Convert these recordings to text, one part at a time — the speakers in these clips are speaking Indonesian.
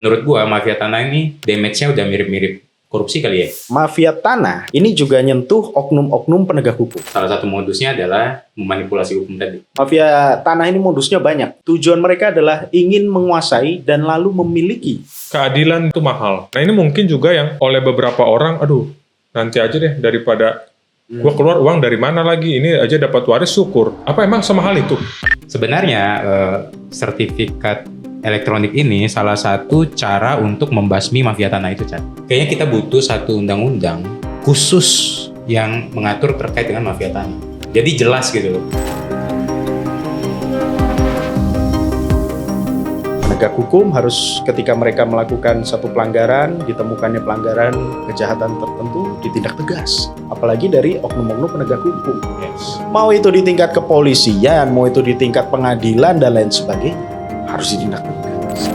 Menurut gua mafia tanah ini damage-nya udah mirip-mirip korupsi kali ya. Mafia tanah ini juga nyentuh oknum-oknum penegak hukum. Salah satu modusnya adalah memanipulasi hukum tadi. Mafia tanah ini modusnya banyak. Tujuan mereka adalah ingin menguasai dan lalu memiliki. Keadilan itu mahal. Nah ini mungkin juga yang oleh beberapa orang, aduh nanti aja deh daripada gua keluar uang dari mana lagi, ini aja dapat waris syukur. Apa emang semahal itu? Sebenarnya sertifikat elektronik ini salah satu cara untuk membasmi mafia tanah itu, Chan. Kayaknya kita butuh satu undang-undang khusus yang mengatur terkait dengan mafia tanah. Jadi jelas gitu loh. Penegak hukum harus ketika mereka melakukan satu pelanggaran, ditemukannya pelanggaran kejahatan tertentu, ditindak tegas. Apalagi dari oknum-oknum penegak hukum. Mau itu di tingkat kepolisian, mau itu di tingkat pengadilan dan lain sebagainya, harus ditindak tegas.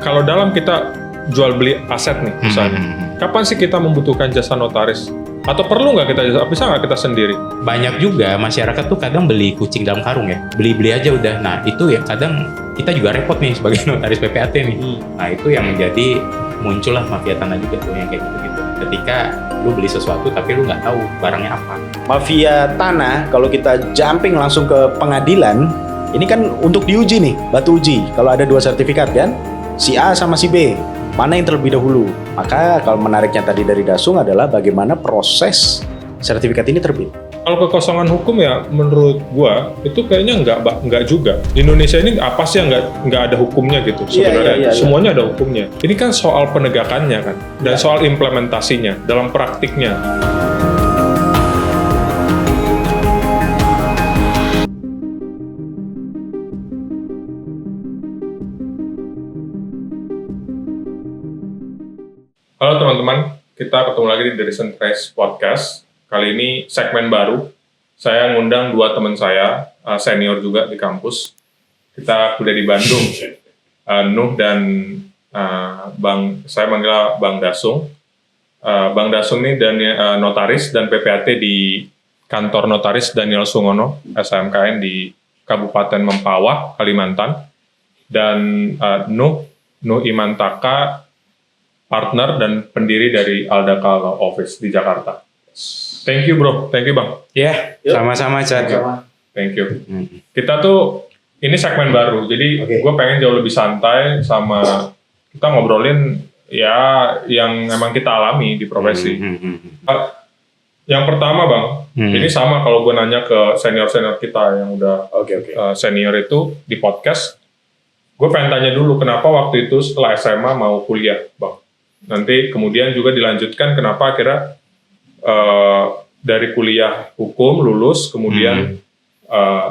Kalau dalam kita jual beli aset nih misalnya, kapan sih kita membutuhkan jasa notaris? Atau perlu nggak kita jasa? Bisa nggak kita sendiri? Banyak juga masyarakat tuh kadang beli kucing dalam karung ya. Beli-beli aja udah. Nah itu ya kadang kita juga repot nih sebagai notaris PPAT nih. Nah itu yang menjadi muncullah mafia tanah juga tuh yang kayak gitu-gitu. Ketika lu beli sesuatu tapi lu nggak tahu barangnya apa. Mafia tanah, kalau kita jumping langsung ke pengadilan, ini kan untuk diuji nih, batu uji. Kalau ada 2 sertifikat kan, si A sama si B, mana yang terlebih dahulu? Maka kalau menariknya tadi dari Dasung adalah bagaimana proses sertifikat ini terbit. Kalau kekosongan hukum ya menurut gua itu kayaknya nggak juga. Di Indonesia ini apa sih yang nggak ada hukumnya gitu sebenarnya? Iya. Semuanya ada hukumnya. Ini kan soal penegakannya kan dan soal implementasinya dalam praktiknya. Halo teman-teman, kita ketemu lagi di The Recent Press Podcast. Kali ini segmen baru. Saya ngundang 2 teman saya, senior juga di kampus. Kita kuliah di Bandung. Nuh dan saya manggil Bang Dasung. Bang Dasung ini notaris dan PPAT di kantor notaris Daniel Sungono, SMKN di Kabupaten Mempawah, Kalimantan. Dan Nuh Imantaka, partner dan pendiri dari Aldaka Law Office di Jakarta. Thank you bro, thank you bang. Ya, sama-sama Chan. Thank you. Kita tuh, ini segmen baru, jadi gue pengen jauh lebih santai sama kita ngobrolin ya yang emang kita alami di profesi. Yang pertama bang, ini sama kalau gue nanya ke senior-senior kita yang udah senior itu di podcast, gue pengen tanya dulu kenapa waktu itu setelah SMA mau kuliah bang. Nanti kemudian juga dilanjutkan kenapa akhirnya dari kuliah hukum lulus kemudian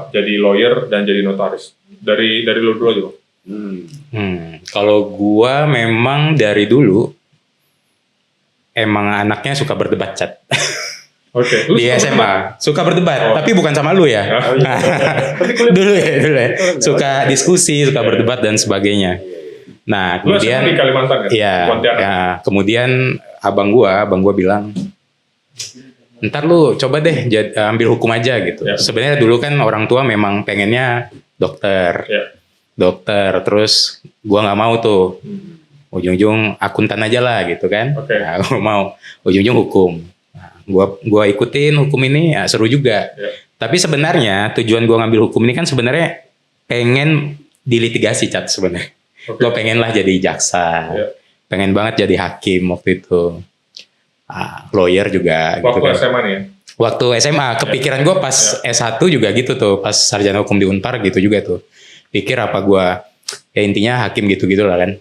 jadi lawyer dan jadi notaris. Dari lu dulu aja bang. Kalau gua memang dari dulu emang anaknya suka berdebat, Chat. Oke. Di SMA suka berdebat, tapi bukan sama lu ya. Dulu ya. Suka diskusi, suka berdebat dan sebagainya. Nah, kemudian di Kalimantan kan? Iya. Ya, kemudian abang gua bilang, "Ntar lu coba deh ambil hukum aja gitu." Ya. Sebenarnya dulu kan orang tua memang pengennya dokter. Ya. Dokter, terus gua nggak mau tuh. Ujung-ujung akuntan aja lah gitu kan. Nah, gua mau ujung-ujung hukum. Nah, gua ikutin hukum ini, ya, seru juga. Ya. Tapi sebenarnya tujuan gua ngambil hukum ini kan sebenarnya pengen dilitigasi, Cat, sebenarnya. Gue pengen lah jadi jaksa, pengen banget jadi hakim waktu itu, lawyer juga. Waktu gitu kan. SMA nih ya? Waktu SMA, kepikiran gue pas S1 juga gitu tuh, pas sarjana hukum di Unpar gitu juga tuh. Pikir apa gue, ya intinya hakim gitu-gitu lah kan.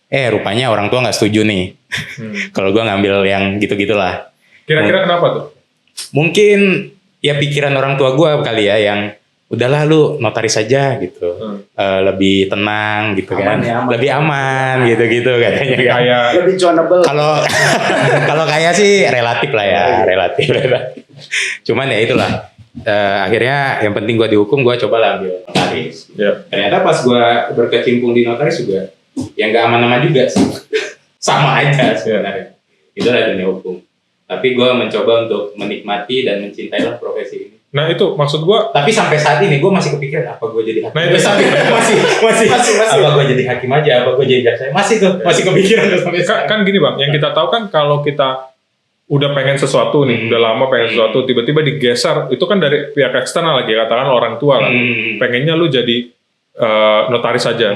Rupanya orang tua gak setuju nih, kalau gue ngambil yang gitu-gitulah. Kira-kira kenapa tuh? Mungkin ya pikiran orang tua gue kali ya yang, udahlah lu notaris aja gitu, lebih tenang gitu kan, lebih aman gitu katanya kan. Lebih cuanable. Kalau kaya sih relatif lah ya, relatif. Cuman ya itulah, akhirnya yang penting gue dihukum, gue coba lah ambil notaris. Ternyata pas gue berkecimpung di notaris juga, yang gak aman-aman juga sih, sama aja sebenarnya. Itulah dunia hukum. Tapi gue mencoba untuk menikmati dan mencintailah profesi ini. Nah itu maksud gue. Tapi sampai saat ini gue masih kepikiran apa gue jadi hakim. Nah itu masih. Apa gue jadi hakim aja, apa gue jadi jaksa. Masih kepikiran tuh sampai sekarang. Kan gini bang, yang kita tahu kan kalau kita udah pengen sesuatu nih, udah lama pengen sesuatu, tiba-tiba digeser, itu kan dari pihak eksternal lagi, katakan orang tua lah. Pengennya lu jadi notaris saja.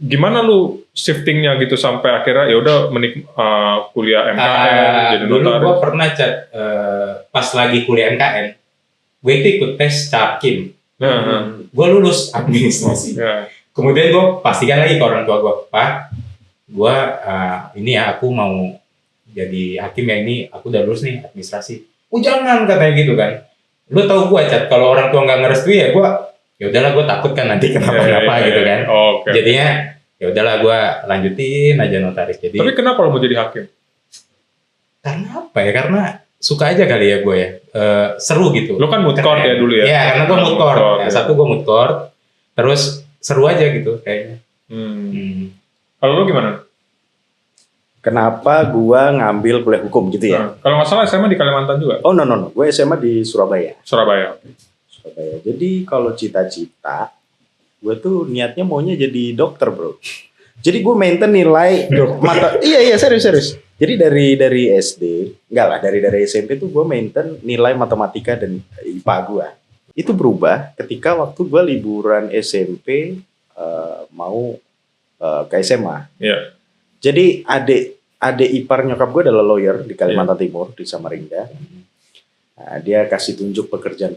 Gimana lu shiftingnya gitu sampai akhirnya ya udah kuliah MKN jadi dulu notaris? Gue pernah pas lagi kuliah MKN, gue itu ikut tes Capkim. Gue lulus administrasi. Kemudian gue pastikan lagi ke orang tua gue, Pak, gue ini ya aku mau jadi hakim ya, ini aku udah lulus nih administrasi. Jangan katanya gitu kan. Lu tahu gue Cat, kalau orang tua nggak ngerestui ya gue ya udahlah, gue takut kan nanti kenapa-napa gitu kan. Jadinya ya udahlah gue lanjutin aja notaris. Jadi tapi kenapa lo mau jadi hakim? Karena apa ya? Karena suka aja kali ya gue ya. Seru gitu. Lo kan mood court ya dulu ya? Iya, karena gue mood court. Satu gue mood court, terus seru aja gitu kayaknya. Kalau lo gimana? Kenapa gua ngambil kuliah hukum gitu ya? Kalau nggak salah SMA di Kalimantan juga? Oh no. Gue SMA di Surabaya. Surabaya. Jadi kalau cita-cita, gue tuh niatnya maunya jadi dokter bro. Jadi gue maintain nilai mata. Iya serius. Jadi dari SD, enggak lah, dari SMP tuh gue maintain nilai matematika dan IPA gue. Itu berubah ketika waktu gue liburan SMP mau ke SMA. Iya. Jadi adik ipar nyokap gue adalah lawyer di Kalimantan Timur, di Samarinda. Nah, dia kasih tunjuk pekerjaan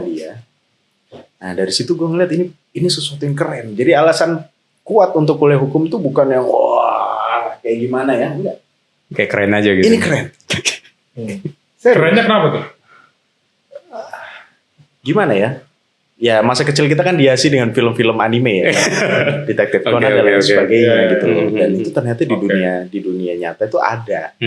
dia. Nah dari situ gue ngeliat ini sesuatu yang keren. Jadi alasan kuat untuk kuliah hukum itu bukan yang wah kayak gimana ya, enggak. Kayak keren aja gitu. Ini keren. Kerennya kenapa tuh? Gimana ya? Ya masa kecil kita kan dihiasi dengan film-film anime ya, Detektif Conan dan lain sebagainya gitu loh. Dan itu ternyata di dunia nyata itu ada.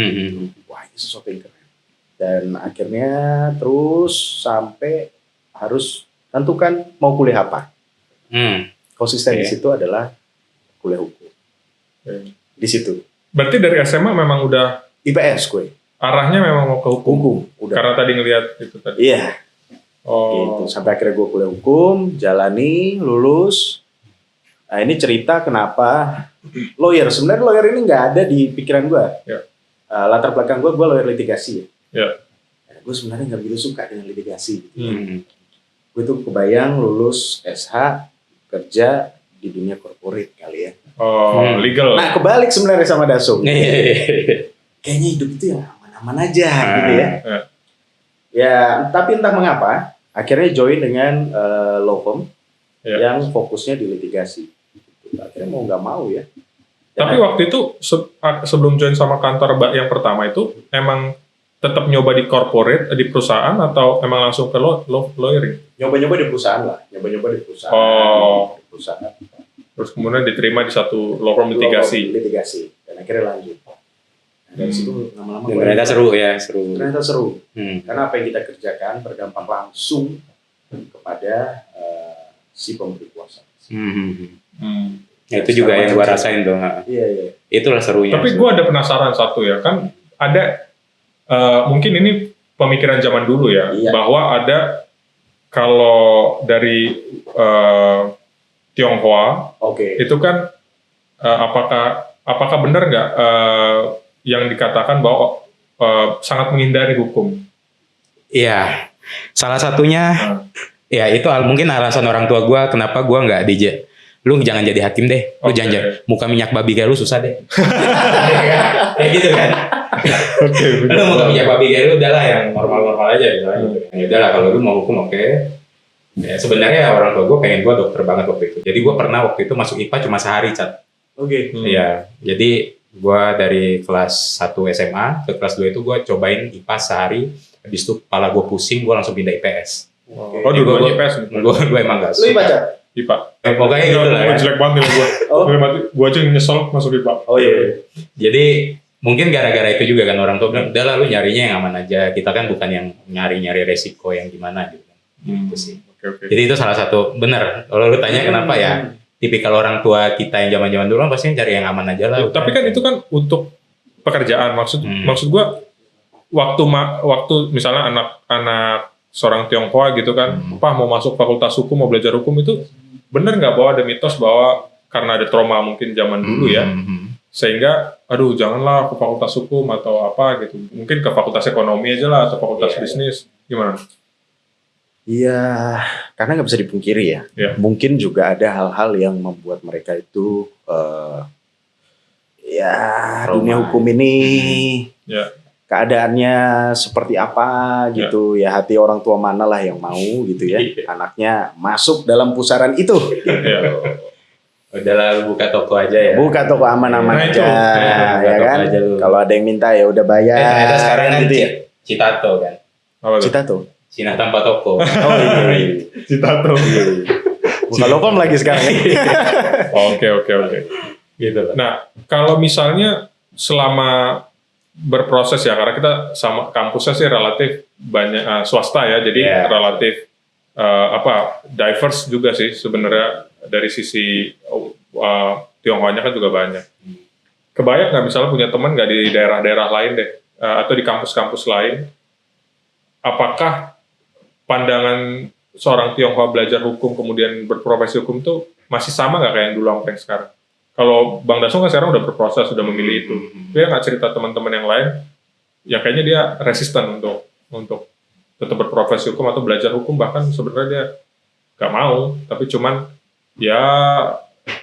Wah ini sesuatu yang keren. Dan akhirnya terus sampai harus tentukan mau kuliah apa. Konsisten di situ adalah kuliah hukum. Di situ. Berarti dari SMA memang udah IPS gue. Arahnya memang mau ke hukum. Udah. Karena tadi ngelihat itu tadi. Iya. Gitu. Sampai akhirnya gue kuliah hukum, jalani, lulus. Nah ini cerita kenapa lawyer. Sebenarnya lawyer ini nggak ada di pikiran gue. Latar belakang gue lawyer litigasi. Nah, gue sebenarnya nggak begitu suka dengan litigasi. Gue tuh kebayang lulus SH, kerja di dunia corporate kali ya. Legal. Nah kebalik sebenarnya sama Dasung. Kayaknya hidup itu yang aman-aman aja gitu ya. Ya tapi entah mengapa akhirnya join dengan law firm yang fokusnya di litigasi. Akhirnya mau nggak mau ya. Tapi waktu itu sebelum join sama kantor yang pertama itu emang tetap nyoba di corporate, di perusahaan atau emang langsung ke lawyering? Nyoba-nyoba di perusahaan lah. Nyoba-nyoba di perusahaan. Di perusahaan. Terus kemudian diterima di satu law firm litigasi. Dan akhirnya lanjut. Dari situ lama-lama ternyata seru ya, Ternyata seru. Karena apa yang kita kerjakan berdampak langsung kepada si pemberi kuasa. Ya, itu juga yang gua rasain tuh. Iya. Itulah serunya. Tapi gua ada penasaran satu ya, kan ada mungkin ini pemikiran zaman dulu ya, bahwa ada kalau dari Tionghoa, itu kan apakah benar nggak yang dikatakan bahwa sangat menghindari hukum? Iya, salah satunya ya itu mungkin alasan orang tua gue kenapa gue nggak lu jangan jadi hakim deh, lu jangan muka minyak babi kayak lu susah deh, kayak gitu kan. Lu muka minyak babi kayak lu udahlah yang normal-normal aja gitu. Ya udahlah kalau lu mau hukum oke. Ya, sebenarnya orang tua gue pengen gue dokter banget waktu itu. Jadi gue pernah waktu itu masuk IPA cuma sehari, Cat. Iya, jadi gue dari kelas 1 SMA ke kelas 2 itu gue cobain IPA sehari, habis itu kepala gue pusing, gue langsung pindah IPS. Dulu IPS? Gue emang gak suka. Lu IPA, Cat? IPA. Pokoknya gitu lah ya. Jelek banget gue. Gue aja nyesel masuk IPA. Jadi mungkin gara-gara itu juga kan orang tua bilang, udah lah lu nyarinya yang aman aja, kita kan bukan yang nyari-nyari resiko yang gimana gitu. Gitu sih. Jadi itu salah satu, bener. Kalau lu tanya kenapa ya, tipikal orang tua kita yang zaman-zaman dulu pasti cari yang aman aja lah. Tapi kan itu kan untuk pekerjaan, maksud gue waktu misalnya anak seorang Tionghoa gitu kan, mau masuk fakultas hukum, mau belajar hukum itu bener nggak bahwa ada mitos bahwa karena ada trauma mungkin zaman dulu ya, sehingga aduh janganlah ke fakultas hukum atau apa gitu, mungkin ke fakultas ekonomi aja lah atau fakultas bisnis, gimana? Iya, karena nggak bisa dipungkiri ya. Mungkin juga ada hal-hal yang membuat mereka itu dunia hukum ini keadaannya seperti apa gitu ya, hati orang tua mana lah yang mau gitu ya anaknya masuk dalam pusaran itu. Udahlah buka toko aja ya. Buka toko aman-aman aja, ya kan. Kalau ada yang minta ya udah bayar. Ternyata sekarang kan gitu ya. Citato kan. Citato. Cina tanpa toko. Oh iya. Citato. Buka lokom lagi sekarang. Oke. Gitu. Nah, kalau misalnya selama berproses ya, karena kita sama kampusnya sih relatif banyak swasta ya, jadi relatif diverse juga sih sebenarnya dari sisi Tionghoanya kan juga banyak. Kebayang nggak misalnya punya teman nggak di daerah-daerah lain deh, atau di kampus-kampus lain, apakah pandangan seorang Tionghoa belajar hukum kemudian berprofesi hukum tuh masih sama nggak kayak yang dulu sampai sekarang? Kalau Bang Dasung kan sekarang udah berproses, sudah memilih itu. Dia nggak cerita teman-teman yang lain, ya kayaknya dia resisten untuk tetap berprofesi hukum atau belajar hukum, bahkan sebenarnya dia nggak mau, tapi cuman ya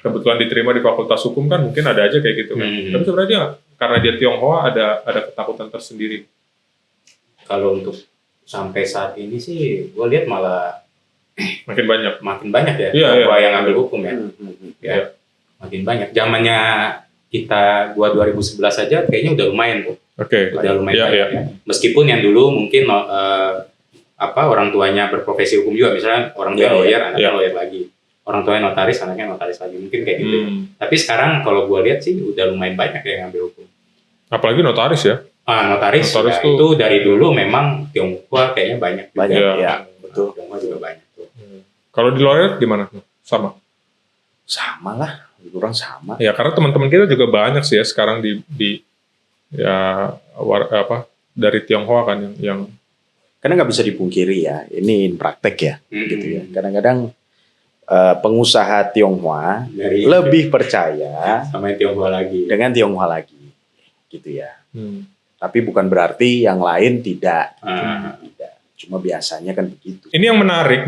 kebetulan diterima di fakultas hukum kan mungkin ada aja kayak gitu kan. Tapi sebenarnya dia, karena dia Tionghoa ada ketakutan tersendiri. Kalau untuk sampai saat ini sih, gue lihat malah makin banyak ya. Gua yang ambil hukum ya. Makin banyak. Zamannya kita, gua 2011 aja kayaknya udah lumayan tuh. Udah lumayan banyak. Ya. Meskipun yang dulu mungkin orang tuanya berprofesi hukum juga, misalnya orang tua lawyer, anaknya lawyer lagi. Orang tuanya notaris, anaknya notaris lagi. Mungkin kayak gitu. Tapi sekarang kalau gua lihat sih udah lumayan banyak yang ngambil hukum. Apalagi notaris ya. Notaris ya, itu dari dulu memang Tionghoa kayaknya banyak ya, betul. Tionghoa juga banyak tuh. Kalau di lawyer gimana? Sama lah, kurang sama. Ya karena teman-teman kita juga banyak sih ya sekarang dari Tionghoa kan yang karena nggak bisa dipungkiri ya, ini praktek ya, gitu ya. Kadang-kadang pengusaha Tionghoa lebih percaya sama Tionghoa lagi, dengan Tionghoa lagi, gitu ya. Tapi bukan berarti yang lain tidak. Tidak. Cuma biasanya kan begitu. Ini yang menarik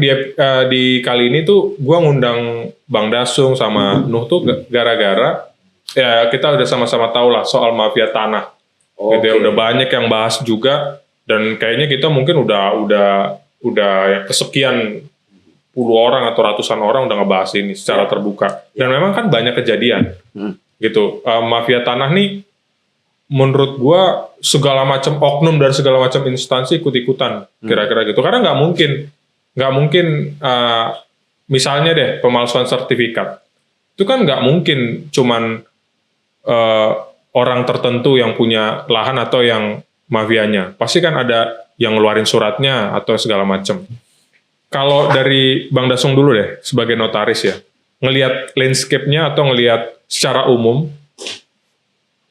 di kali ini tuh gue ngundang Bang Dasung sama Nuh tuh gara-gara ya kita udah sama-sama tahu lah soal mafia tanah. Gitu ya, udah banyak yang bahas juga dan kayaknya kita mungkin udah ya kesekian puluh orang atau ratusan orang udah ngebahas ini secara terbuka. Dan memang kan banyak kejadian. Gitu. Mafia tanah nih menurut gua segala macam oknum dan segala macam instansi ikut-ikutan kira-kira gitu, karena nggak mungkin misalnya deh pemalsuan sertifikat itu kan nggak mungkin cuman orang tertentu yang punya lahan atau yang mafianya, pasti kan ada yang ngeluarin suratnya atau segala macam. Kalau dari Bang Dasung dulu deh sebagai notaris ya, ngelihat landscape-nya atau ngelihat secara umum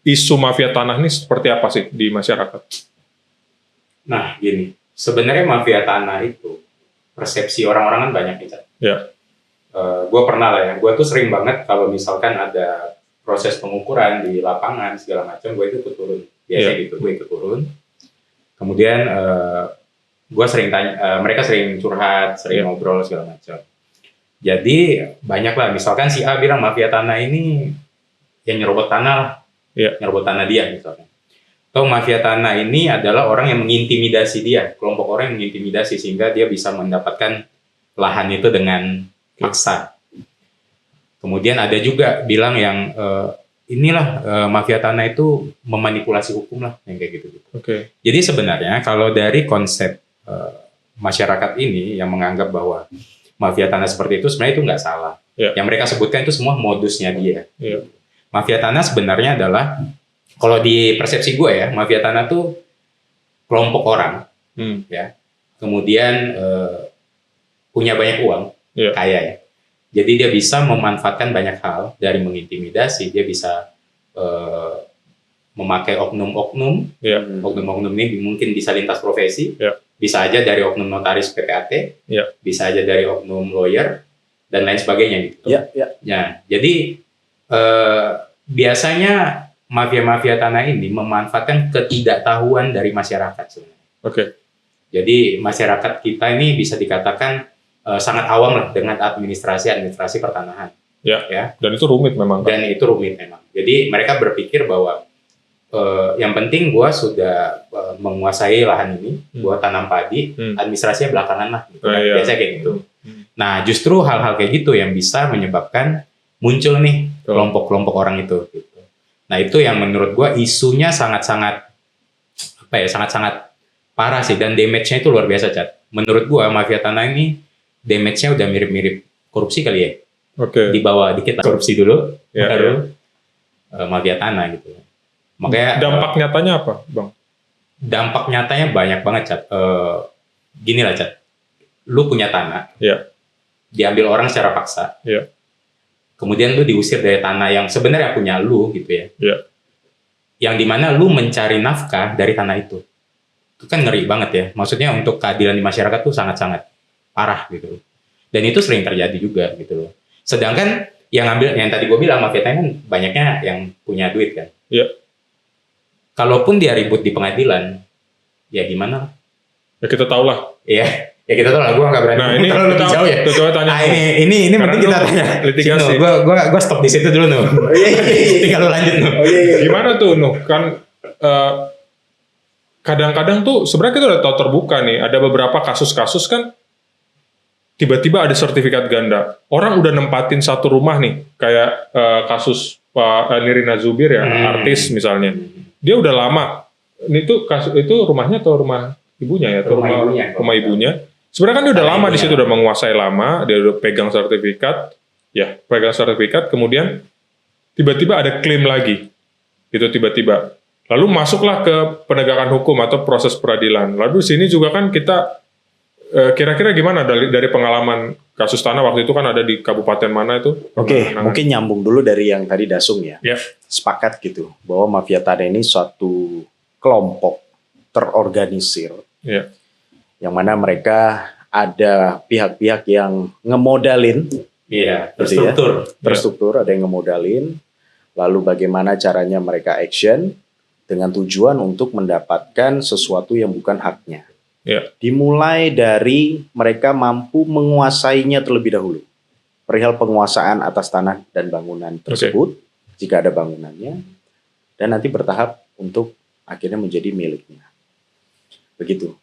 isu mafia tanah ini seperti apa sih di masyarakat? Nah, gini, sebenarnya mafia tanah itu persepsi orang-orang kan banyak nih. Gue pernah lah ya, gue tuh sering banget kalau misalkan ada proses pengukuran di lapangan segala macam, gue itu ikut turun. Biasanya gitu, gue ikut turun. Kemudian gue sering tanya, mereka sering curhat, sering ngobrol segala macam. Jadi banyak lah, misalkan si A bilang mafia tanah ini yang nyerobot tanah lah. Nyerobot tanah dia misalnya. Atau mafia tanah ini adalah orang yang mengintimidasi dia, kelompok orang yang mengintimidasi sehingga dia bisa mendapatkan lahan itu dengan paksa. Kemudian ada juga bilang yang mafia tanah itu memanipulasi hukum lah, yang kayak gitu. Jadi sebenarnya kalau dari konsep masyarakat ini yang menganggap bahwa mafia tanah seperti itu sebenarnya itu nggak salah. Yang mereka sebutkan itu semua modusnya dia. Mafia tanah sebenarnya adalah, kalau di persepsi gue ya, mafia tanah tuh kelompok orang, ya, kemudian punya banyak uang, kaya ya. Jadi dia bisa memanfaatkan banyak hal, dari mengintimidasi, dia bisa memakai oknum-oknum, oknum-oknum ini mungkin bisa lintas profesi, Bisa aja dari oknum notaris PPAT, bisa aja dari oknum lawyer dan lain sebagainya gitu. Ya, jadi biasanya mafia-mafia tanah ini memanfaatkan ketidaktahuan dari masyarakat sebenarnya. Jadi masyarakat kita ini bisa dikatakan sangat awam lah dengan administrasi pertanahan. Ya. Dan itu rumit memang. Dan itu rumit memang. Jadi mereka berpikir bahwa yang penting gua sudah menguasai lahan ini, gua tanam padi, administrasinya belakangan lah. Gitu, biasanya kayak gitu. Nah, justru hal-hal kayak gitu yang bisa menyebabkan muncul nih kelompok-kelompok orang itu. Gitu. Nah, itu yang menurut gua isunya sangat-sangat parah sih, dan damage-nya itu luar biasa, Cat. Menurut gua mafia tanah ini damage-nya udah mirip-mirip korupsi kali ya. Di bawah dikit lah korupsi dulu, baru mafia tanah gitu. Makanya dampak nyatanya apa, Bang? Dampak nyatanya banyak banget, Cat. Gini lah, Cat. Lu punya tanah, diambil orang secara paksa. Kemudian lu diusir dari tanah yang sebenarnya punya lu gitu ya. Yang dimana lu mencari nafkah dari tanah itu. Itu kan ngeri banget ya. Maksudnya untuk keadilan di masyarakat tuh sangat-sangat parah gitu. Dan itu sering terjadi juga gitu loh. Sedangkan yang tadi gue bilang mafia tanah kan banyaknya yang punya duit kan. Kalaupun dia ribut di pengadilan, ya gimana? Ya kita tahu lah. Iya, ya kita tahu lah. Gue nggak berani. Nah ini terlalu lebih jauh ya. Coba tanya. Ini penting kita tanya. Litigasi. Gue stop di situ dulu Nuh. Tinggal lu lanjut Nuh. Gimana tuh Nuh? Kan kadang-kadang tuh sebenarnya kita udah tahu terbuka nih. Ada beberapa kasus-kasus kan tiba-tiba ada sertifikat ganda. Orang udah nempatin satu rumah nih, kayak kasus Pak Nirina Zubir ya, artis misalnya. Dia udah lama. Ini tuh itu rumahnya atau rumah ibunya ya? Atau rumah ibunya. Sebenarnya kan dia udah lama di situ, udah menguasai lama, dia udah pegang sertifikat. Ya, pegang sertifikat, kemudian tiba-tiba ada klaim lagi. Itu tiba-tiba. Lalu masuklah ke penegakan hukum atau proses peradilan. Lalu di sini juga kan kita kira-kira gimana dari pengalaman kasus tanah waktu itu kan ada di kabupaten mana itu? Mungkin nyambung dulu dari yang tadi Dasung ya. Sepakat gitu bahwa mafia tanah ini suatu kelompok terorganisir. Yang mana mereka ada pihak-pihak yang ngemodalin. Terstruktur, ada yang ngemodalin. Lalu bagaimana caranya mereka action dengan tujuan untuk mendapatkan sesuatu yang bukan haknya. Dimulai dari mereka mampu menguasainya terlebih dahulu. Perihal penguasaan atas tanah dan bangunan tersebut, jika ada bangunannya, dan nanti bertahap untuk akhirnya menjadi miliknya. Begitu.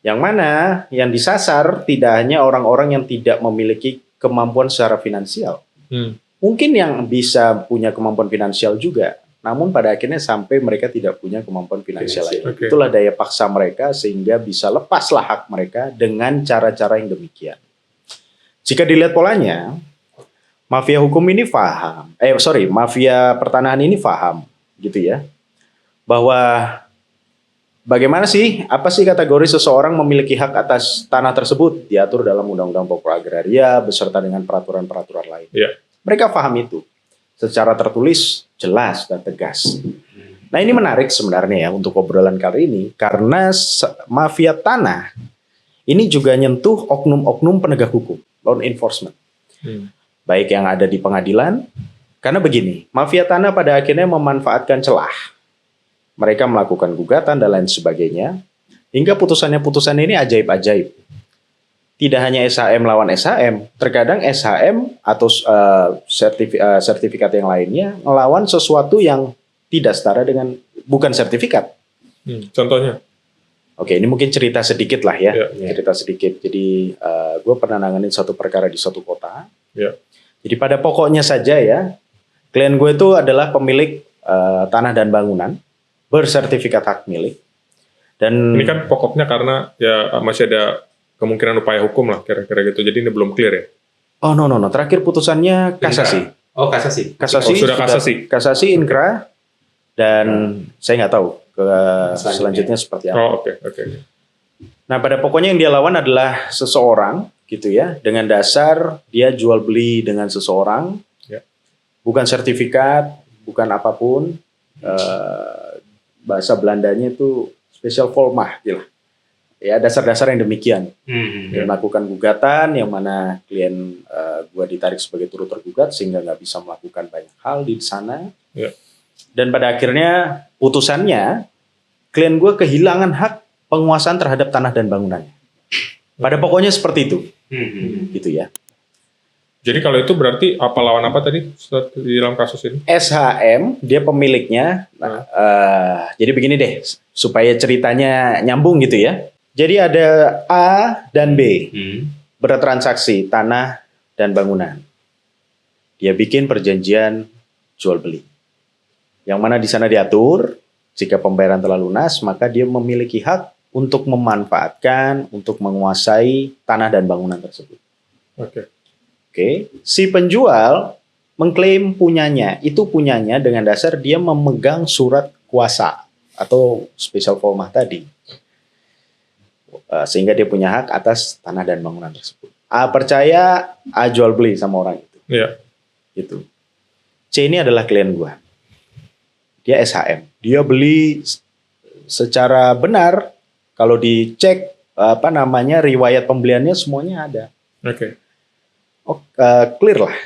Yang mana yang disasar tidak hanya orang-orang yang tidak memiliki kemampuan secara finansial. Mungkin yang bisa punya kemampuan finansial juga, namun pada akhirnya sampai mereka tidak punya kemampuan finansial lagi. Itulah daya paksa mereka sehingga bisa lepaslah hak mereka dengan cara-cara yang demikian. Jika dilihat polanya, mafia hukum ini mafia pertanahan ini paham, gitu ya, bahwa bagaimana sih, apa sih kategori seseorang memiliki hak atas tanah tersebut diatur dalam Undang-Undang Pokok Agraria beserta dengan peraturan-peraturan lain. Mereka paham itu secara tertulis, jelas dan tegas. Nah ini menarik sebenarnya ya untuk obrolan kali ini karena mafia tanah ini juga nyentuh oknum-oknum penegak hukum, law enforcement. Baik yang ada di pengadilan, karena begini, mafia tanah pada akhirnya memanfaatkan celah. Mereka melakukan gugatan dan lain sebagainya, hingga putusan ini ajaib-ajaib. Tidak hanya SHM lawan SHM, terkadang SHM atau sertifikat yang lainnya melawan sesuatu yang tidak setara dengan, bukan sertifikat. Contohnya? Oke, ini mungkin cerita sedikit lah ya. Cerita sedikit. Jadi gue pernah nanganin satu perkara di suatu kota. Jadi pada pokoknya saja ya, klien gue itu adalah pemilik tanah dan bangunan bersertifikat hak milik. Dan ini kan pokoknya karena ya masih ada kemungkinan upaya hukum lah kira-kira gitu. Jadi ini belum clear ya? Oh no. Terakhir putusannya kasasi. Oh kasasi. Sudah kasasi. Kasasi inkra dan saya nggak tahu selanjutnya seperti apa. Oh oke. Nah pada pokoknya yang dia lawan adalah seseorang gitu ya, dengan dasar dia jual beli dengan seseorang, bukan sertifikat, bukan apapun, bahasa Belandanya itu special volmacht gitu. ya dasar-dasar yang demikian. Hmm. Dia melakukan gugatan yang mana klien gua ditarik sebagai turut tergugat sehingga nggak bisa melakukan banyak hal di sana. Ya. Dan pada akhirnya putusannya klien gua kehilangan hak penguasaan terhadap tanah dan bangunannya. Pada pokoknya seperti itu, gitu ya. Jadi kalau itu berarti apa lawan apa tadi di dalam kasus ini? SHM dia pemiliknya. Jadi begini deh supaya ceritanya nyambung gitu ya. Jadi ada A dan B bertransaksi tanah dan bangunan. Dia bikin perjanjian jual beli. Yang mana di sana diatur jika pembayaran telah lunas maka dia memiliki hak untuk memanfaatkan, untuk menguasai tanah dan bangunan tersebut. Oke, si penjual mengklaim punyanya, itu punyanya dengan dasar dia memegang surat kuasa atau special formah tadi. Sehingga dia punya hak atas tanah dan bangunan tersebut. A percaya, A jual beli sama orang itu. Iya. Gitu. C ini adalah klien gua. Dia SHM. Dia beli secara benar. Kalau dicek riwayat pembeliannya semuanya ada. Oke. Clear lah.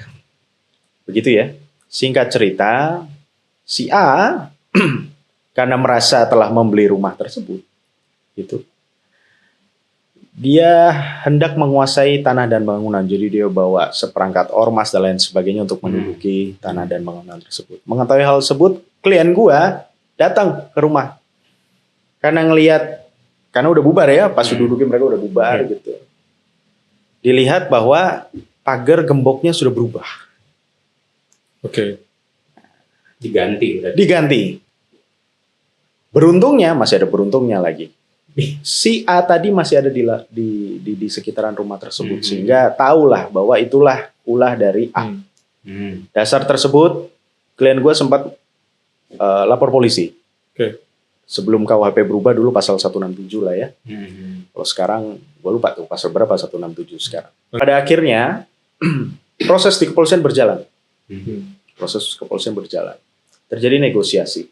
Begitu ya. Singkat cerita, si A karena merasa telah membeli rumah tersebut, gitu. Dia hendak menguasai tanah dan bangunan. Jadi dia bawa seperangkat ormas dan lain sebagainya untuk menduduki tanah dan bangunan tersebut. Mengetahui hal tersebut, klien gua datang ke rumah. Karena udah bubar ya, pas dudukin mereka udah bubar gitu. Dilihat bahwa pagar gemboknya sudah berubah. Oke. Diganti. Beruntungnya, masih ada beruntungnya lagi. Si A tadi masih ada di sekitaran rumah tersebut. Sehingga tahulah bahwa itulah ulah dari A. Dasar tersebut, klien gue sempat lapor polisi. Oke. Sebelum KUHP berubah dulu pasal 167 lah ya. Kalau sekarang, gue lupa tuh pasal berapa 167 sekarang. Pada akhirnya, proses di kepolisian berjalan. Terjadi negosiasi.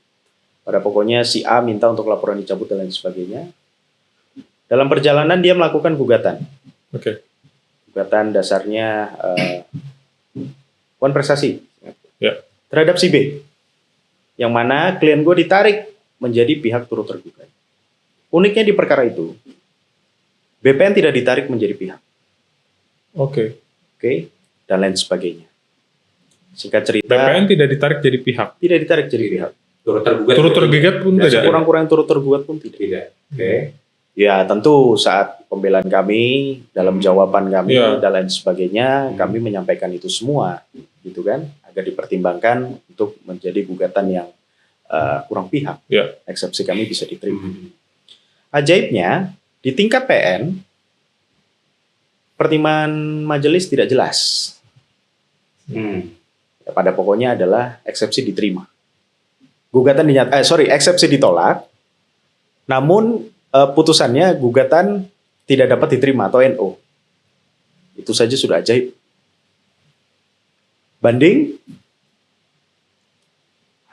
Pada pokoknya si A minta untuk laporan dicabut dan lain sebagainya. Dalam perjalanan dia melakukan gugatan. Oke. Gugatan dasarnya konversasi terhadap si B. Yang mana klien gue ditarik menjadi pihak turut tergugat. Uniknya di perkara itu, BPN tidak ditarik menjadi pihak. Oke. Dan lain sebagainya. Singkat cerita, BPN tidak ditarik jadi pihak. Tidak ditarik jadi pihak. Turut tergugat pun tidak. Kurang-kurang turut tergugat pun tidak. Oke. Ya tentu saat pembelaan kami, dalam jawaban kami dan lain sebagainya, kami menyampaikan itu semua, gitu kan, agar dipertimbangkan untuk menjadi gugatan yang kurang pihak. Eksepsi kami bisa diterima. Ajaibnya di tingkat PN, pertimbangan majelis tidak jelas. Pada pokoknya adalah eksepsi diterima. Eksepsi ditolak. Namun putusannya gugatan tidak dapat diterima atau NO. Itu saja sudah ajaib. Banding,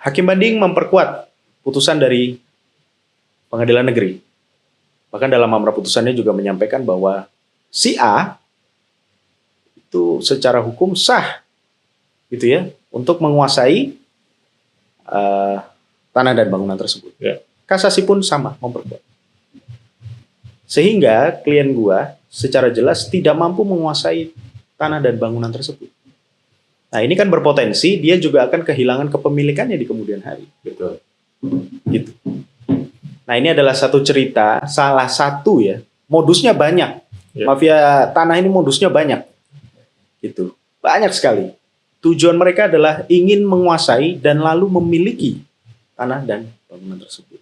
hakim banding memperkuat putusan dari pengadilan negeri. Bahkan dalam amar putusannya juga menyampaikan bahwa si A itu secara hukum sah, gitu ya, untuk menguasai tanah dan bangunan tersebut. Kasasi pun sama memperkuat. Sehingga klien gua secara jelas tidak mampu menguasai tanah dan bangunan tersebut. Nah, ini kan berpotensi dia juga akan kehilangan kepemilikannya di kemudian hari. Betul. Gitu. Nah, ini adalah satu cerita, salah satu ya, modusnya banyak. Mafia tanah ini modusnya banyak. Gitu. Banyak sekali. Tujuan mereka adalah ingin menguasai dan lalu memiliki tanah dan bangunan tersebut.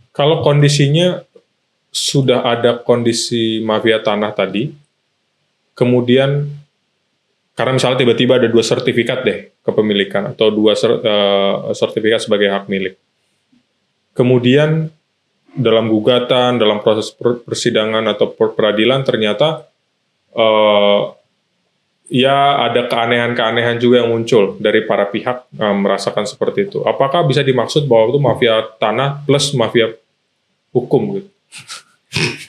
Kalau kondisinya sudah ada kondisi mafia tanah tadi, kemudian karena misalnya tiba-tiba ada 2 sertifikat deh kepemilikan atau 2 sertifikat sebagai hak milik. Kemudian dalam gugatan, dalam proses persidangan atau peradilan ternyata ada keanehan-keanehan juga yang muncul dari para pihak merasakan seperti itu. Apakah bisa dimaksud bahwa itu mafia tanah plus mafia hukum gitu?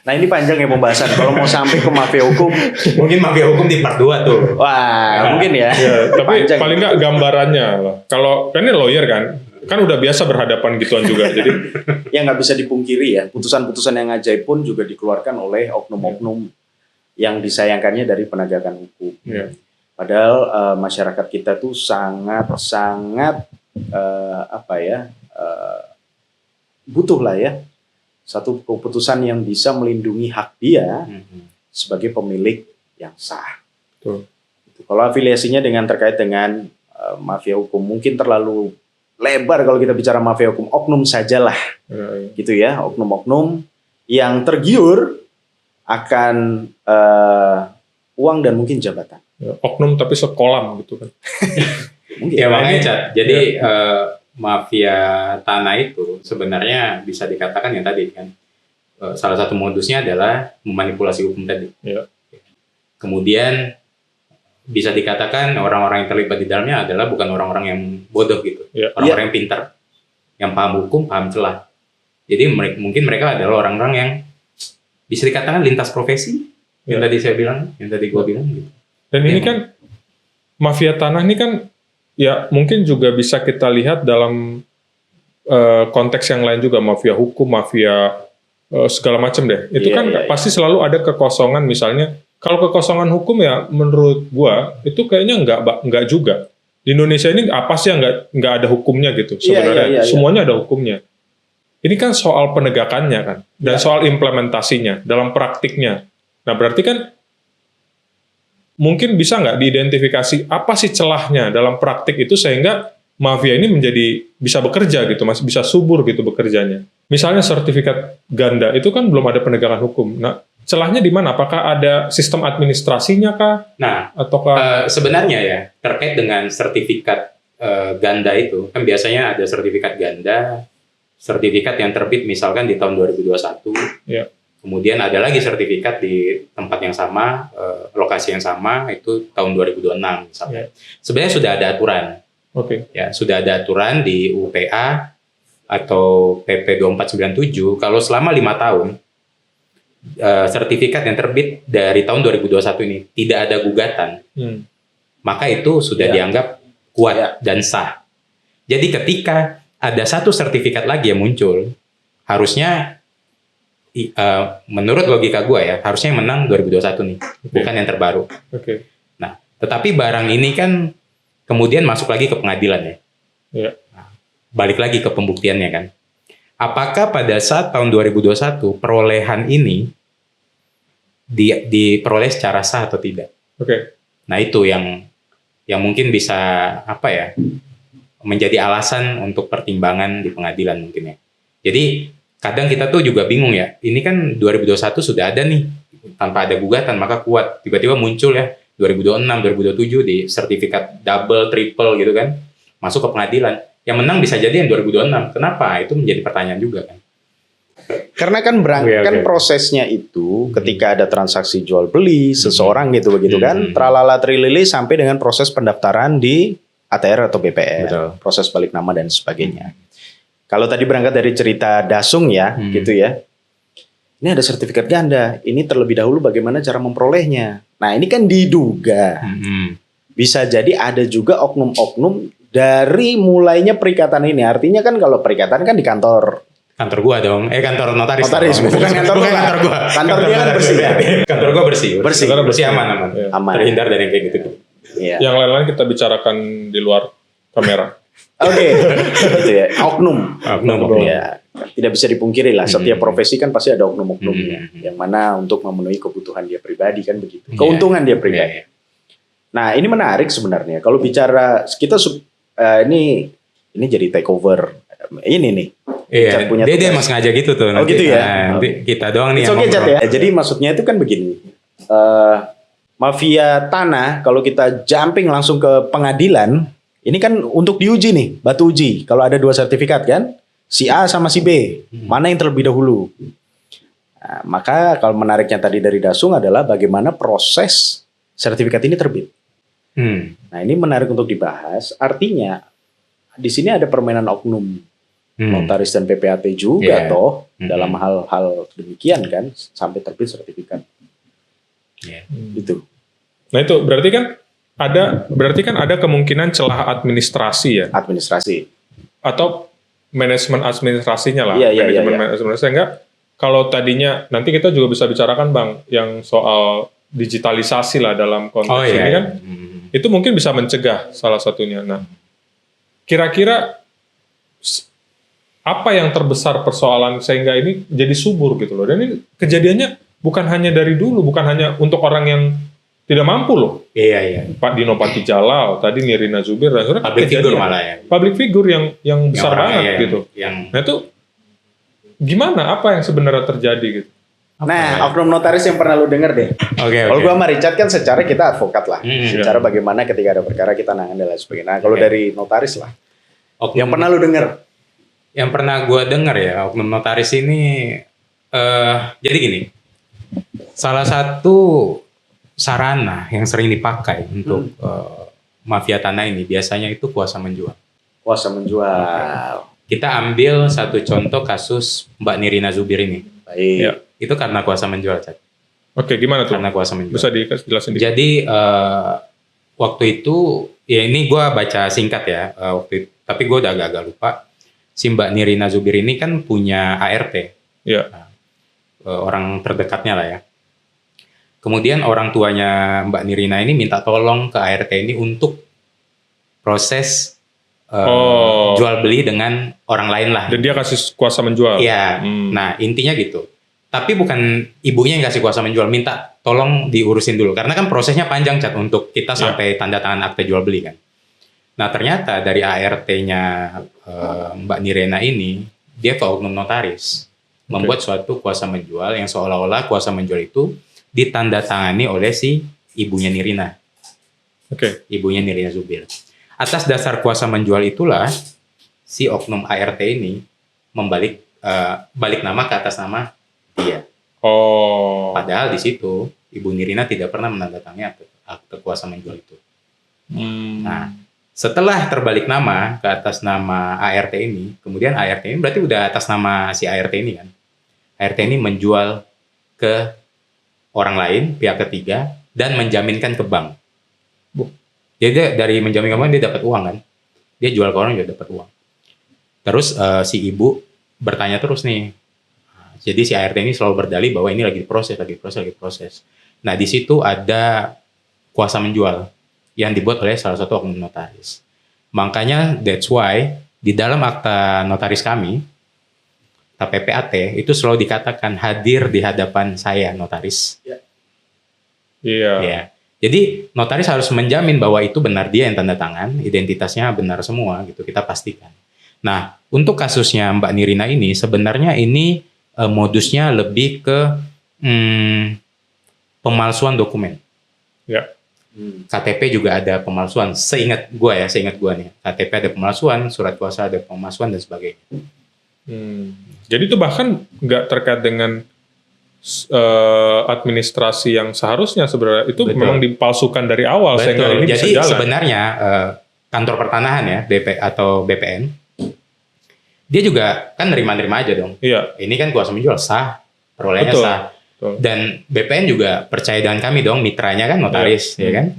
Nah ini panjang ya pembahasan. Kalau mau sampai ke mafia hukum, Mungkin mafia hukum di part 2 tuh. wah mungkin ya. Tapi Panjang. paling nggak gambarannya lah. Kalau kan ini lawyer kan udah biasa berhadapan gituan juga. Jadi Ya nggak bisa dipungkiri ya. Putusan-putusan yang ajaib pun juga dikeluarkan oleh oknum-oknum yang disayangkannya dari penegakan hukum. ya, Padahal masyarakat kita tuh sangat butuh lah ya satu keputusan yang bisa melindungi hak dia sebagai pemilik yang sah. betul. Kalau afiliasinya terkait dengan mafia hukum mungkin terlalu lebar kalau kita bicara mafia hukum, oknum sajalah Ya. gitu ya, oknum-oknum yang tergiur akan uang dan mungkin jabatan. Ya, oknum tapi sekolam gitu kan. Mungkin. Ya makanya Cat. Jadi mafia tanah itu sebenarnya bisa dikatakan yang tadi kan salah satu modusnya adalah memanipulasi hukum tadi. Ya. Kemudian bisa dikatakan orang-orang yang terlibat di dalamnya adalah bukan orang-orang yang bodoh gitu, Ya. orang-orang yang pintar, yang paham hukum, paham celah. Jadi mungkin mereka adalah orang-orang yang bisa dikatakan lintas profesi yang tadi saya bilang, yang tadi gua bilang gitu. Dan ini kan mafia tanah ini kan ya mungkin juga bisa kita lihat dalam konteks yang lain juga, mafia hukum, mafia segala macam deh. Itu pasti selalu ada kekosongan misalnya. Kalau kekosongan hukum ya menurut gua itu kayaknya enggak juga. Di Indonesia ini apa sih yang enggak ada hukumnya gitu sebenarnya. Semuanya ada hukumnya. Ini kan soal penegakannya kan dan soal implementasinya dalam praktiknya. Nah, berarti kan mungkin bisa nggak diidentifikasi apa sih celahnya dalam praktik itu sehingga mafia ini bisa bekerja gitu, masih bisa subur gitu bekerjanya. Misalnya sertifikat ganda itu kan belum ada penegakan hukum. Nah, celahnya di mana? Apakah ada sistem administrasinya kah? Nah, ataukah sebenarnya ya terkait dengan sertifikat ganda itu kan biasanya ada sertifikat ganda, sertifikat yang terbit misalkan di tahun 2021. Ya. Kemudian ada lagi sertifikat di tempat yang sama, lokasi yang sama, itu tahun 2026 misalnya. Sebenarnya sudah ada aturan. Ya, sudah ada aturan di UPA atau PP 2497, kalau selama 5 tahun, sertifikat yang terbit dari tahun 2021 ini tidak ada gugatan, maka itu sudah dianggap kuat dan sah. Jadi ketika ada satu sertifikat lagi yang muncul, harusnya menurut logika gue ya, harusnya yang menang 2021 nih, bukan yang terbaru. Nah, tetapi barang ini kan kemudian masuk lagi ke pengadilan ya. Nah, balik lagi ke pembuktiannya kan. Apakah pada saat tahun 2021 perolehan ini diperoleh secara sah atau tidak? Nah, itu yang mungkin bisa menjadi alasan untuk pertimbangan di pengadilan mungkin ya. Jadi kadang kita tuh juga bingung ya, ini kan 2021 sudah ada nih, tanpa ada gugatan, maka kuat. Tiba-tiba muncul ya, 2026, 2027 di sertifikat double, triple gitu kan, masuk ke pengadilan. Yang menang bisa jadi yang 2026. Kenapa? Itu menjadi pertanyaan juga kan. Karena kan prosesnya itu ketika ada transaksi jual beli seseorang gitu begitu kan, tralala trilili sampai dengan proses pendaftaran di ATR atau BPN, proses balik nama dan sebagainya. Kalau tadi berangkat dari cerita Dasung ya, gitu ya. Ini ada sertifikat ganda, ini terlebih dahulu bagaimana cara memperolehnya. Nah ini kan diduga. Bisa jadi ada juga oknum-oknum dari mulainya perikatan ini. Artinya kan kalau perikatan kan di kantor gua dong, kantor notaris. Bukan kantor gua. Kantor dia kan bersih ya. Kantor gua bersih aman. Terhindar dari yang kayak gitu. Yang lain-lain kita bicarakan di luar kamera. Gitu ya. Oknum. Ya, tidak bisa dipungkiri lah. Setiap profesi kan pasti ada oknum-oknumnya. Yang mana untuk memenuhi kebutuhan dia pribadi kan begitu. Keuntungan dia pribadi. Nah ini menarik sebenarnya. Kalau bicara kita ini jadi takeover. Ini nih. Iya. Dia mas ngajak gitu tuh. Nanti. Gitu ya. Nanti kita doang nih. Ya. Jadi maksudnya itu kan begini. Mafia tanah kalau kita jumping langsung ke pengadilan. Ini kan untuk diuji nih, batu uji. Kalau ada 2 sertifikat kan, si A sama si B, mana yang terlebih dahulu? Nah, maka kalau menariknya tadi dari Dasung adalah bagaimana proses sertifikat ini terbit. Nah ini menarik untuk dibahas. Artinya di sini ada permainan oknum notaris dan PPAT juga toh dalam hal-hal demikian kan sampai terbit sertifikat. Itu. Nah itu berarti kan ada kemungkinan celah administrasi ya. Administrasi. Atau manajemen administrasinya lah. Iya. Administrasinya enggak. Kalau tadinya nanti kita juga bisa bicarakan Bang yang soal digitalisasi lah dalam konteks ini kan. Itu mungkin bisa mencegah salah satunya. Nah, kira-kira apa yang terbesar persoalan sehingga ini jadi subur gitu loh. Dan ini kejadiannya bukan hanya dari dulu, bukan hanya untuk orang yang tidak mampu loh. Iya. Pak Dino Patijalal, tadi Nirina Zubir, dan public figure malah ya. Public figure yang besar banget gitu. Nah itu gimana? Apa yang sebenarnya terjadi gitu? Oknum notaris yang pernah lu denger deh. Kalau gua sama Richard kan secara kita advokat lah. Secara bagaimana ketika ada perkara kita nangani dan lain sebagainya. Nah, kalau dari notaris lah. Yang pernah lu denger? Yang pernah gua denger ya, oknum notaris ini jadi gini. Salah satu sarana yang sering dipakai untuk mafia tanah ini biasanya itu kuasa menjual. Kuasa menjual. Kita ambil satu contoh kasus Mbak Nirina Zubir ini. Baik. Ya. Itu karena kuasa menjual, Chat. Oke, gimana tuh? Karena kuasa menjual. Bisa dijelasin dikit? Jadi waktu itu, ya ini gue baca singkat ya, tapi gue udah agak-agak lupa. Si Mbak Nirina Zubir ini kan punya ART. Ya. Orang terdekatnya lah ya. Kemudian orang tuanya Mbak Nirina ini minta tolong ke ART ini untuk proses jual beli dengan orang lain lah. Dan dia kasih kuasa menjual? Iya, nah intinya gitu. Tapi bukan ibunya yang kasih kuasa menjual, minta tolong diurusin dulu. Karena kan prosesnya panjang, Cat, untuk kita sampai tanda tangan akte jual beli kan. Nah ternyata dari ART-nya Mbak Nirina ini, dia ke oknum notaris. Membuat suatu kuasa menjual yang seolah-olah kuasa menjual itu ditandatangani oleh si ibunya Nirina. Ibunya Nirina Zubir. Atas dasar kuasa menjual itulah, si oknum ART ini balik nama ke atas nama dia. Padahal di situ Ibu Nirina tidak pernah menandatangani akte kuasa menjual itu. Nah, setelah terbalik nama ke atas nama ART ini, kemudian ART ini berarti udah atas nama si ART ini kan. ART ini menjual ke orang lain, pihak ketiga, dan menjaminkan ke bank. Jadi dari menjamin ke bank dia dapat uang kan. Dia jual ke orang juga dapat uang. Terus si ibu bertanya terus nih. Jadi si ART ini selalu berdalih bahwa ini lagi proses. Nah di situ ada kuasa menjual yang dibuat oleh salah satu oknum notaris. Makanya that's why di dalam akta notaris kami, akta PPAT itu selalu dikatakan hadir di hadapan saya notaris. Iya. Jadi notaris harus menjamin bahwa itu benar dia yang tanda tangan, identitasnya benar semua gitu, kita pastikan. Nah untuk kasusnya Mbak Nirina ini sebenarnya ini modusnya lebih ke pemalsuan dokumen. Ya. KTP juga ada pemalsuan. Seingat gue nih, KTP ada pemalsuan, surat kuasa ada pemalsuan dan sebagainya. Jadi itu bahkan nggak terkait dengan administrasi yang seharusnya sebenarnya itu memang dipalsukan dari awal. Sehingga ini jadi bisa jalan. Sebenarnya kantor pertanahan ya atau BPN dia juga kan nerima-nerima aja dong. Iya. Ini kan kuasa menjual sah, perolehannya sah. Betul. Dan BPN juga percaya dengan kami dong, mitranya kan notaris, ya kan?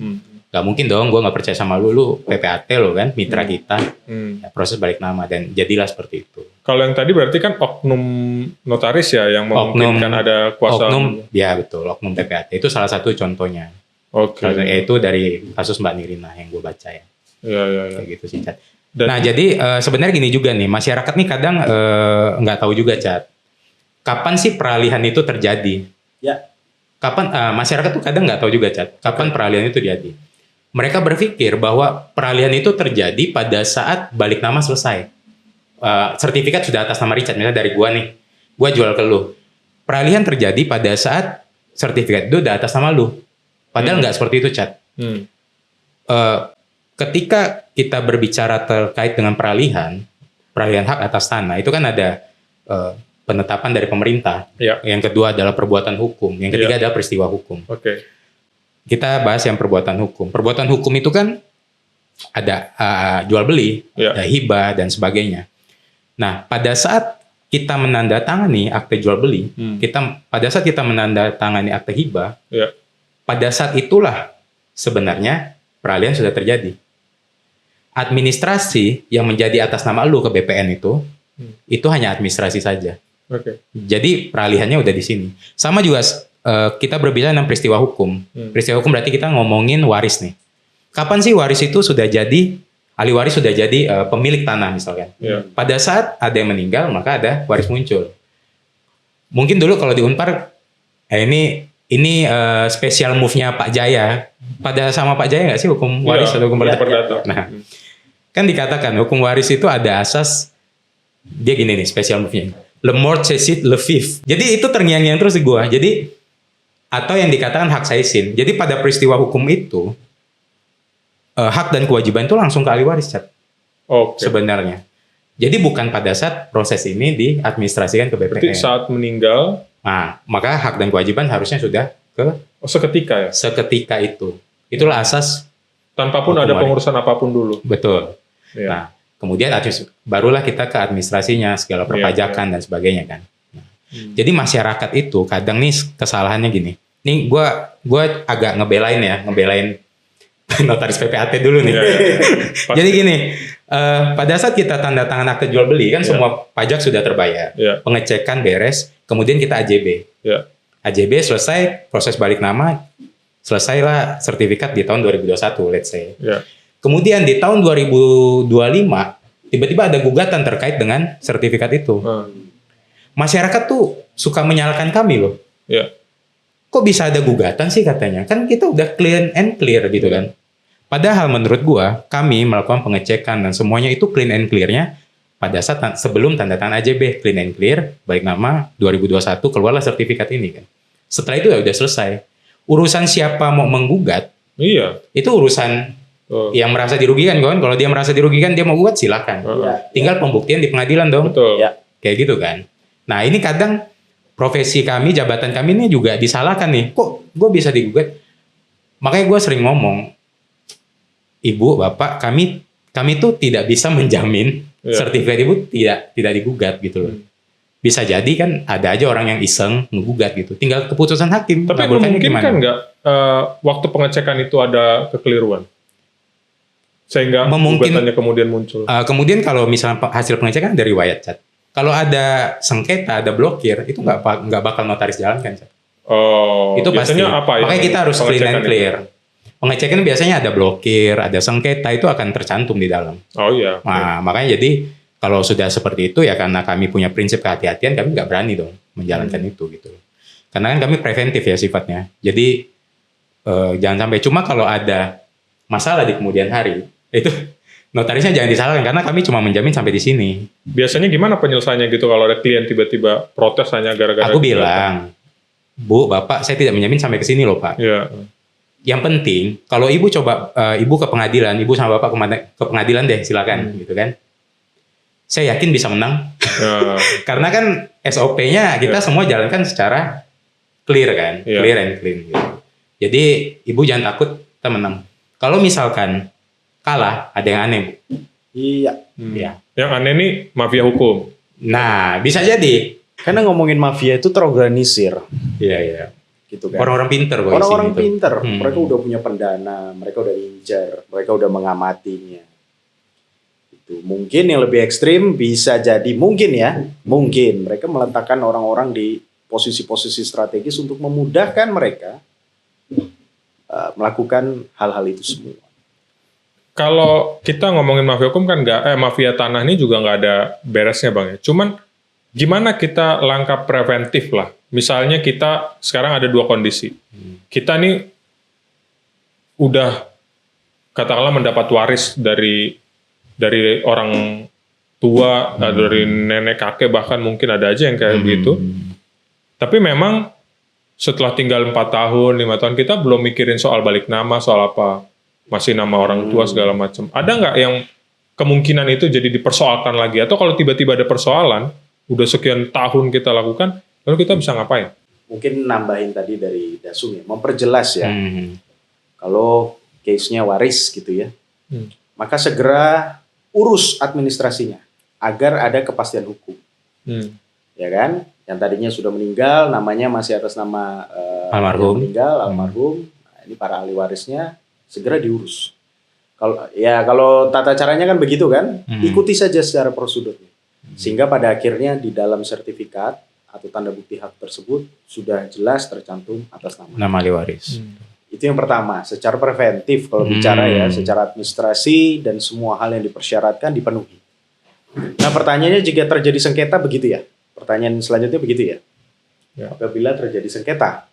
Gak mungkin dong, gue gak percaya sama lu PPAT lo kan, mitra kita. Ya, proses balik nama dan jadilah seperti itu. Kalau yang tadi berarti kan oknum notaris ya yang memungkinkan ada kuasa. Ya betul, oknum PPAT itu salah satu contohnya. Yaitu dari kasus Mbak Nirina yang gue baca ya. Iya. Kayak gitu sih, Cat. Nah jadi sebenarnya gini juga nih, masyarakat nih kadang nggak tahu juga, Cat. Kapan sih peralihan itu terjadi? Ya. Kapan masyarakat tuh kadang nggak tahu juga, Cat. Kapan peralihan itu terjadi? Mereka berpikir bahwa peralihan itu terjadi pada saat balik nama selesai. Sertifikat sudah atas nama Richard, misalnya dari gua nih, gua jual ke lu. Peralihan terjadi pada saat sertifikat itu udah atas nama lu. Padahal nggak seperti itu, Cat. Ketika kita berbicara terkait dengan peralihan hak atas tanah, itu kan ada penetapan dari pemerintah. Ya. Yang kedua adalah perbuatan hukum. Yang ketiga adalah peristiwa hukum. Kita bahas yang perbuatan hukum. Perbuatan hukum itu kan ada jual beli, ada hibah dan sebagainya. Nah, pada saat kita menandatangani akte jual beli, pada saat kita menandatangani akte hibah, pada saat itulah sebenarnya peralihan sudah terjadi. Administrasi yang menjadi atas nama lu ke BPN itu hanya administrasi saja. Jadi peralihannya udah di sini. Sama juga kita berbicara tentang peristiwa hukum. Peristiwa hukum berarti kita ngomongin waris nih. Kapan sih waris itu sudah jadi, ahli waris sudah jadi pemilik tanah misalkan. Pada saat ada yang meninggal, maka ada waris muncul. Mungkin dulu kalau di Unpar, ini spesial move-nya Pak Jaya. Pada sama Pak Jaya nggak sih hukum waris atau hukum perdata? Nah, kan dikatakan hukum waris itu ada asas, dia gini nih spesial move-nya. Le mort cécit le vif. Jadi itu terngiang-ngiang terus di gua. Jadi atau yang dikatakan hak saisin. Jadi pada peristiwa hukum itu hak dan kewajiban itu langsung ke ahli waris, Cat. Sebenarnya. Jadi bukan pada saat proses ini diadministrasikan ke BPN. Berarti saat meninggal. Nah, maka hak dan kewajiban harusnya sudah ke seketika ya. Seketika itu. Itulah asas. Tanpa pun ada pengurusan apapun dulu. Betul. Nah, kemudian barulah kita ke administrasinya, segala perpajakan dan sebagainya kan. Nah, jadi masyarakat itu kadang nih kesalahannya gini. Nih gue agak ngebelain notaris PPAT dulu nih. Jadi gini, pada saat kita tanda tangan akte jual beli kan semua pajak sudah terbayar, pengecekan beres, kemudian kita AJB. AJB selesai, proses balik nama, selesailah sertifikat di tahun 2021, let's say. Kemudian di tahun 2025, tiba-tiba ada gugatan terkait dengan sertifikat itu. Masyarakat tuh suka menyalahkan kami loh. Kok bisa ada gugatan sih katanya? Kan kita udah clean and clear gitu kan. Padahal menurut gua, kami melakukan pengecekan dan semuanya itu clean and clear-nya pada saat sebelum tanda tangan AJB, clean and clear, balik nama 2021 keluarlah sertifikat ini kan. Setelah itu udah selesai. Urusan siapa mau menggugat, itu urusan yang merasa dirugikan kan. Kalau dia merasa dirugikan, dia mau gugat silakan. Tinggal pembuktian di pengadilan dong. Kayak gitu kan. Nah ini kadang profesi kami, jabatan kami ini juga disalahkan nih. Kok gue bisa digugat? Makanya gue sering ngomong, Ibu, Bapak, kami tuh tidak bisa menjamin sertifikat Ibu tidak digugat gitu loh. Bisa jadi kan ada aja orang yang iseng menggugat gitu. Tinggal keputusan hakim. Tapi memungkinkan nggak waktu pengecekan itu ada kekeliruan? Sehingga gugatannya kemudian muncul. Kemudian kalau misalnya hasil pengecekan dari riwayat, Cat. Kalau ada sengketa, ada blokir, itu nggak bakal notaris jalankan, Cat. Itu pasti. Apa makanya kita harus clean and clear. Pengecekan biasanya ada blokir, ada sengketa, itu akan tercantum di dalam. Nah, makanya jadi kalau sudah seperti itu ya karena kami punya prinsip kehati-hatian, kami nggak berani dong menjalankan itu gitu. Karena kan kami preventif ya sifatnya. Jadi jangan sampai, cuma kalau ada masalah di kemudian hari, itu notarisnya jangan disalahkan karena kami cuma menjamin sampai di sini. Biasanya gimana penyelesaiannya gitu kalau ada klien tiba-tiba protes hanya gara-gara aku bilang, Bu, Bapak, saya tidak menjamin sampai ke sini loh, Pak. Yang penting kalau Ibu coba Ibu ke pengadilan, Ibu sama Bapak ke pengadilan deh, silakan gitu kan. Saya yakin bisa menang. Karena kan SOP-nya kita semua jalankan secara clear kan, clear and clean gitu. Jadi Ibu jangan takut, kita menang. Kalau misalkan kalah, ada yang aneh, Bu. Iya. Yang aneh nih mafia hukum. Nah, bisa jadi. Karena ngomongin mafia itu terorganisir. Iya. Gitu kan. Orang-orang pinter. Orang-orang pinter. Mereka udah punya pendana, mereka udah incar, mereka udah mengamatinya. Itu mungkin yang lebih ekstrim bisa jadi mungkin mereka meletakkan orang-orang di posisi-posisi strategis untuk memudahkan mereka melakukan hal-hal itu semua. Kalau kita ngomongin mafia hukum kan mafia tanah ini juga nggak ada beresnya Bang ya. Cuman gimana kita langkah preventif lah. Misalnya kita sekarang ada dua kondisi. Kita nih udah katakanlah mendapat waris dari orang tua, dari nenek kakek, bahkan mungkin ada aja yang kayak begitu. Tapi memang setelah tinggal 4 tahun, 5 tahun kita belum mikirin soal balik nama, soal apa. Masih nama orang tua segala macam. Ada nggak yang kemungkinan itu jadi dipersoalkan lagi? Atau kalau tiba-tiba ada persoalan, udah sekian tahun kita lakukan, lalu kita bisa ngapain? Mungkin nambahin tadi dari Dasung ya, memperjelas ya. Kalau case-nya waris gitu ya, maka segera urus administrasinya. agar ada kepastian hukum. Ya kan? Yang tadinya sudah meninggal, namanya masih atas nama almarhum. yang meninggal, almarhum. Nah, ini para ahli warisnya segera diurus. Kalau tata caranya kan begitu kan, ikuti saja secara prosedurnya. Sehingga pada akhirnya di dalam sertifikat atau tanda bukti hak tersebut sudah jelas tercantum atas nama ahli waris. Itu yang pertama, secara preventif kalau bicara ya, secara administrasi dan semua hal yang dipersyaratkan dipenuhi. Nah, pertanyaannya jika terjadi sengketa begitu ya? Pertanyaan selanjutnya begitu ya? Apabila terjadi sengketa.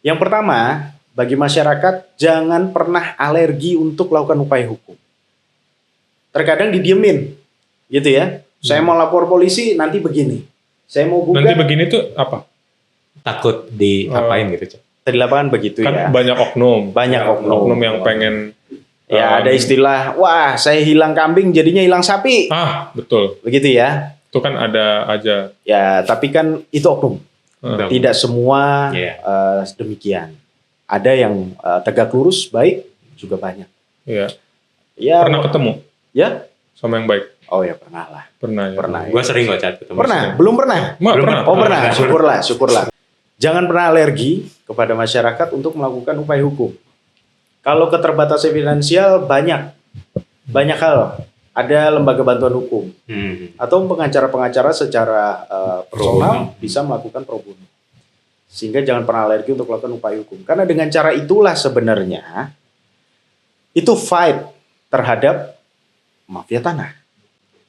Yang pertama, bagi masyarakat jangan pernah alergi untuk melakukan upaya hukum. Terkadang didiemin, gitu ya. Saya mau lapor polisi, nanti begini. Saya mau gugat. Nanti begini tuh apa? Takut diapain gitu. Di lapangan begitu kan ya. Banyak oknum. Banyak oknum yang pengen. Ya ada istilah, wah saya hilang kambing jadinya hilang sapi. Betul. Begitu ya. Itu kan ada aja. Ya tapi kan itu oknum. Tidak semua demikian. Ada yang tegak lurus, baik, juga banyak. Iya. Ya, pernah ketemu? Ya. Sama yang baik? Oh ya pernah lah. Pernah ya? Pernah. Gue sering kok Chat ketemu. Pernah? Belum pernah? Belum pernah. Oh pernah, syukurlah. Jangan pernah alergi kepada masyarakat untuk melakukan upaya hukum. Kalau keterbatasan finansial banyak hal. Ada lembaga bantuan hukum atau pengacara-pengacara secara personal bisa melakukan pro bono. Sehingga jangan pernah alergi untuk melakukan upaya hukum. Karena dengan cara itulah sebenarnya itu fight terhadap mafia tanah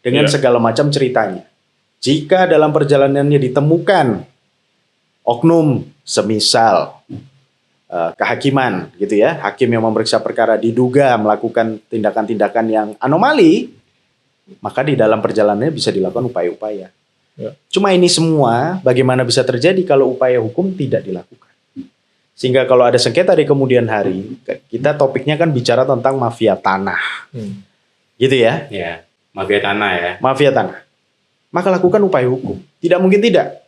dengan segala macam ceritanya. Jika dalam perjalanannya ditemukan oknum semisal kehakiman gitu ya, hakim yang memeriksa perkara diduga melakukan tindakan-tindakan yang anomali, maka di dalam perjalanannya bisa dilakukan upaya-upaya. Cuma ini semua bagaimana bisa terjadi kalau upaya hukum tidak dilakukan. Sehingga kalau ada sengketa di kemudian hari, kita topiknya kan bicara tentang mafia tanah. Gitu ya? Ya, mafia tanah ya. Mafia tanah. Maka lakukan upaya hukum. Tidak mungkin tidak.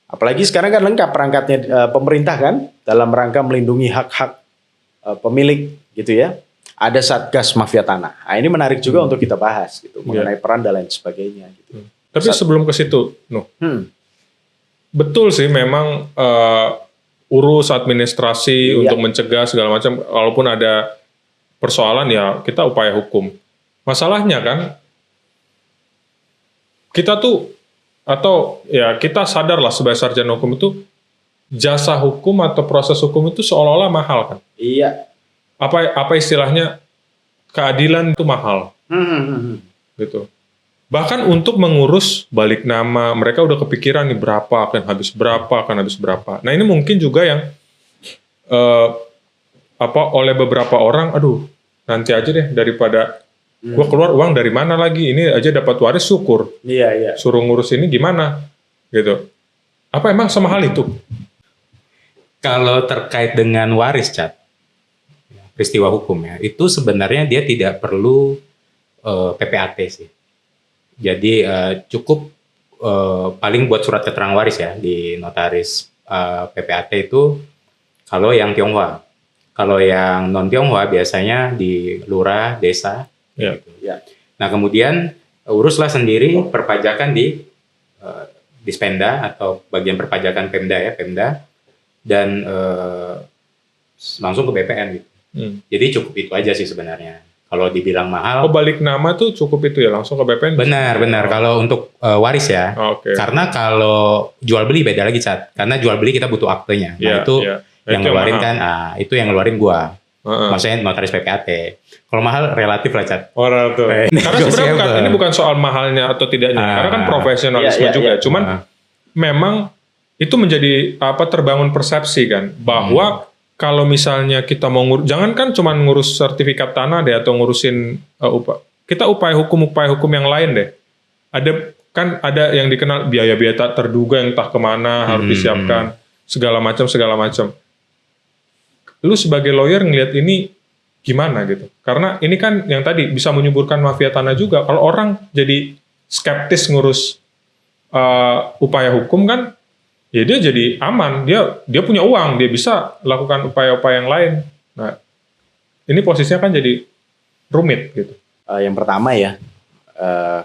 Apalagi sekarang kan lengkap perangkatnya pemerintah kan dalam rangka melindungi hak-hak pemilik gitu ya. Ada Satgas Mafia Tanah. Nah, ini menarik juga untuk kita bahas gitu mengenai peran dan lain sebagainya gitu. Tapi sebelum ke situ, betul sih memang urus administrasi untuk mencegah segala macam, walaupun ada persoalan ya kita upaya hukum. Masalahnya kan kita tuh atau ya kita sadarlah sebagai sarjana hukum itu jasa hukum atau proses hukum itu seolah-olah mahal kan? Iya. Apa istilahnya keadilan itu mahal, gitu. Bahkan untuk mengurus balik nama mereka udah kepikiran nih akan habis berapa. Nah ini mungkin juga yang oleh beberapa orang, aduh nanti aja deh daripada gua keluar uang dari mana lagi, ini aja dapat waris syukur. Iya. Suruh ngurus ini gimana, gitu. Apa emang sama hal itu? Kalau terkait dengan waris, Chat, peristiwa hukum ya, itu sebenarnya dia tidak perlu PPAT sih. Jadi cukup paling buat surat keterangan waris ya di notaris PPAT itu kalau yang Tionghoa. Kalau yang non Tionghoa biasanya di lurah desa. Gitu. Ya. Nah kemudian uruslah sendiri perpajakan di Dispenda atau bagian perpajakan Pemda dan langsung ke BPN gitu. Jadi cukup itu aja sih sebenarnya. Kalau dibilang mahal. Oh balik nama tuh cukup itu ya langsung ke BPN? Benar. Kalau untuk waris ya. Okay. Karena kalau jual beli beda lagi Cat. Karena jual beli kita butuh aktenya. Nah itu yang ngeluarin kan. itu yang ngeluarin gua. Maksudnya notaris PPAT. Kalau mahal relatif lah Cat. Oh relatif. Karena sebenarnya ini bukan soal mahalnya atau tidaknya. Karena kan profesionalisme juga. Cuman memang itu menjadi terbangun persepsi kan bahwa kalau misalnya kita mau jangan kan cuma ngurus sertifikat tanah deh atau ngurusin kita upaya hukum yang lain deh. Ada yang dikenal biaya-biaya tak terduga yang entah kemana harus disiapkan segala macam. Lu sebagai lawyer ngelihat ini gimana gitu? Karena ini kan yang tadi bisa menyuburkan mafia tanah juga. Kalau orang jadi skeptis ngurus upaya hukum kan, ya dia jadi aman. Dia punya uang, dia bisa lakukan upaya-upaya yang lain. Nah, ini posisinya kan jadi rumit gitu. Yang pertama ya,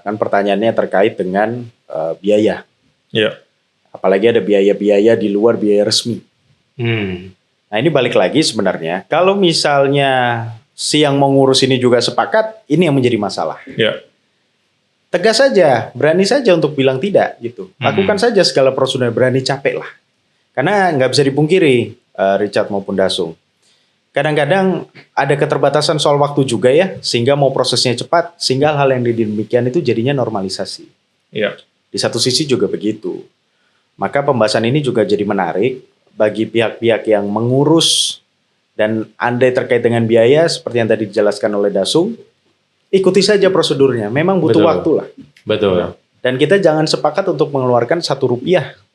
kan pertanyaannya terkait dengan biaya. Iya. Apalagi ada biaya-biaya di luar biaya resmi. Nah ini balik lagi sebenarnya, kalau misalnya si yang mau ngurus ini juga sepakat, ini yang menjadi masalah. Iya. Tegas saja, berani saja untuk bilang tidak gitu. Lakukan saja segala prosedur, berani capek lah. Karena nggak bisa dipungkiri, Richard maupun Dasung. Kadang-kadang ada keterbatasan soal waktu juga ya, sehingga mau prosesnya cepat, sehingga hal yang demikian itu jadinya normalisasi. Iya. Di satu sisi juga begitu. Maka pembahasan ini juga jadi menarik bagi pihak-pihak yang mengurus dan andai terkait dengan biaya seperti yang tadi dijelaskan oleh Dasung, ikuti saja prosedurnya. Memang butuh waktu lah. Betul. Dan kita jangan sepakat untuk mengeluarkan Rp1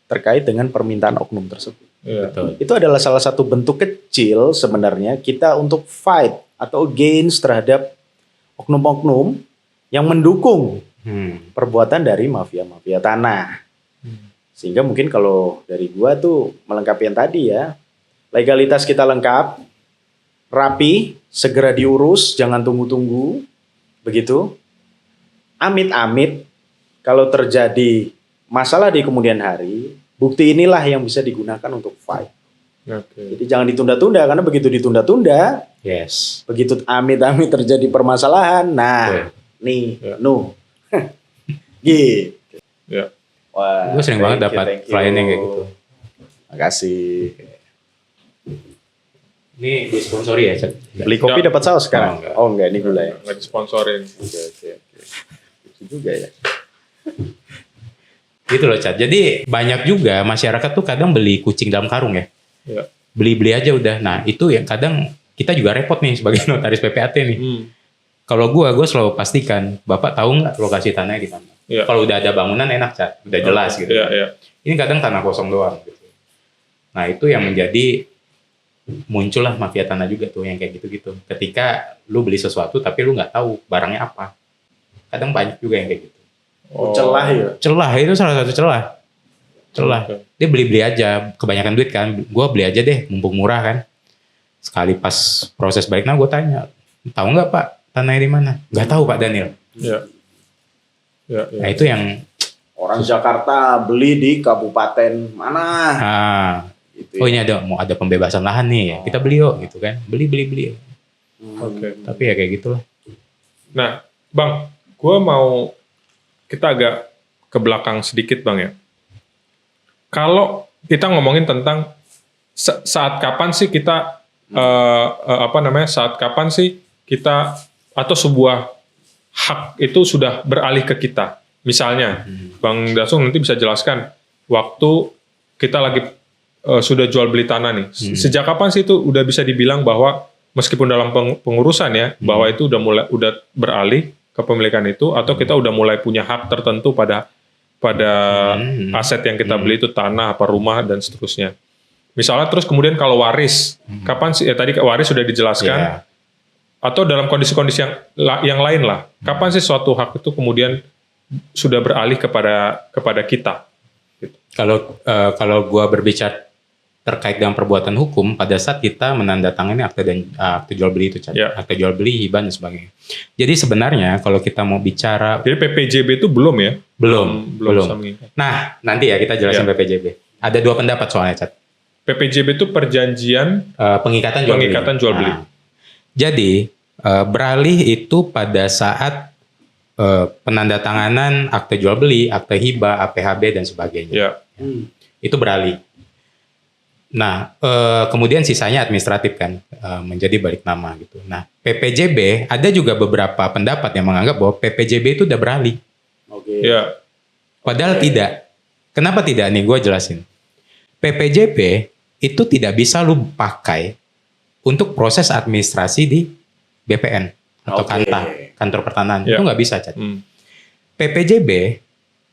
terkait dengan permintaan oknum tersebut. Iya. Betul. Itu adalah salah satu bentuk kecil sebenarnya kita untuk fight atau gains terhadap oknum-oknum yang mendukung perbuatan dari mafia-mafia tanah. Sehingga mungkin kalau dari gua tuh melengkapi yang tadi ya, legalitas kita lengkap, rapi, segera diurus, jangan tunggu-tunggu, begitu. Amit-amit kalau terjadi masalah di kemudian hari, bukti inilah yang bisa digunakan untuk fight. Oke. Jadi jangan ditunda-tunda, karena begitu ditunda-tunda, Yes. begitu amit-amit terjadi permasalahan, nah nih, gitu. Ya. Wah, Gue sering banget dapat klien yang kayak gitu. Makasih. Ini disponsori ya, Cak? Beli kopi dapat saus sekarang? Oh, enggak. Ini gula ya. Nggak disponsorin. Oke. Itu juga ya. Gitu loh, Cak. Jadi banyak juga masyarakat tuh kadang beli kucing dalam karung ya. Iya. Beli-beli aja udah. Nah itu yang kadang kita juga repot nih sebagai notaris PPAT nih. Kalau gue selalu pastikan, Bapak tahu nggak lokasi tanahnya di mana? Iya. Kalau udah ada bangunan enak, Cak. Udah jelas gitu. Iya. Ini kadang tanah kosong doang gitu. Nah itu yang menjadi muncullah mafia tanah juga tuh yang kayak gitu-gitu. Ketika lu beli sesuatu tapi lu nggak tahu barangnya apa. Kadang banyak juga yang kayak gitu. Celah ya. Celah itu salah satu celah. Oke. Dia beli-beli aja, kebanyakan duit kan. Gue beli aja deh, mumpung murah kan. Sekali pas proses balik, nah gue tanya, tahu nggak Pak tanahnya di mana? Nggak tahu Pak Daniel. Iya. Nah itu yang Orang Jakarta beli di kabupaten mana? Gitu oh ya. ini mau ada pembebasan lahan nih ya. Kita beli yuk gitu kan. Beli. Oke. Tapi ya kayak gitulah. Nah, Bang, kita agak ke belakang sedikit, Bang ya. Kalau kita ngomongin tentang saat kapan sih kita saat kapan sih kita atau sebuah hak itu sudah beralih ke kita. Misalnya, Bang Dasung nanti bisa jelaskan waktu kita lagi sudah jual beli tanah nih. Sejak kapan sih itu udah bisa dibilang bahwa meskipun dalam pengurusan ya, bahwa itu udah beralih kepemilikan itu, atau kita udah mulai punya hak tertentu pada aset yang kita beli itu tanah apa rumah dan seterusnya. Misalnya terus kemudian kalau waris, kapan sih? Ya tadi waris sudah dijelaskan. Yeah. Atau dalam kondisi-kondisi yang lain lah, kapan sih suatu hak itu kemudian sudah beralih kepada kita? Gitu. Kalau gua berbicara terkait dengan perbuatan hukum, pada saat kita menandatangani akte jual beli itu, Ya. akte jual beli, hibah dan sebagainya. Jadi sebenarnya kalau kita mau bicara Jadi PPJB itu belum ya? belum. bisa mengikat. Nah, nanti ya kita jelasin Ya. PPJB. Ada dua pendapat soalnya, Cat. PPJB itu perjanjian Pengikatan jual beli. beli. Jadi beralih itu pada saat penandatanganan akte jual beli, akte hibah, APHB dan sebagainya. Ya. Itu beralih. Nah, kemudian sisanya administratif kan, menjadi balik nama gitu. Nah, PPJB ada juga beberapa pendapat yang menganggap bahwa PPJB itu udah beralih. Oke. Ya. Padahal tidak. Kenapa tidak nih? Gue jelasin. PPJB itu tidak bisa lu pakai untuk proses administrasi di BPN atau Oke. kantor pertanahan. Ya. Itu nggak bisa, Cat. Hmm. PPJB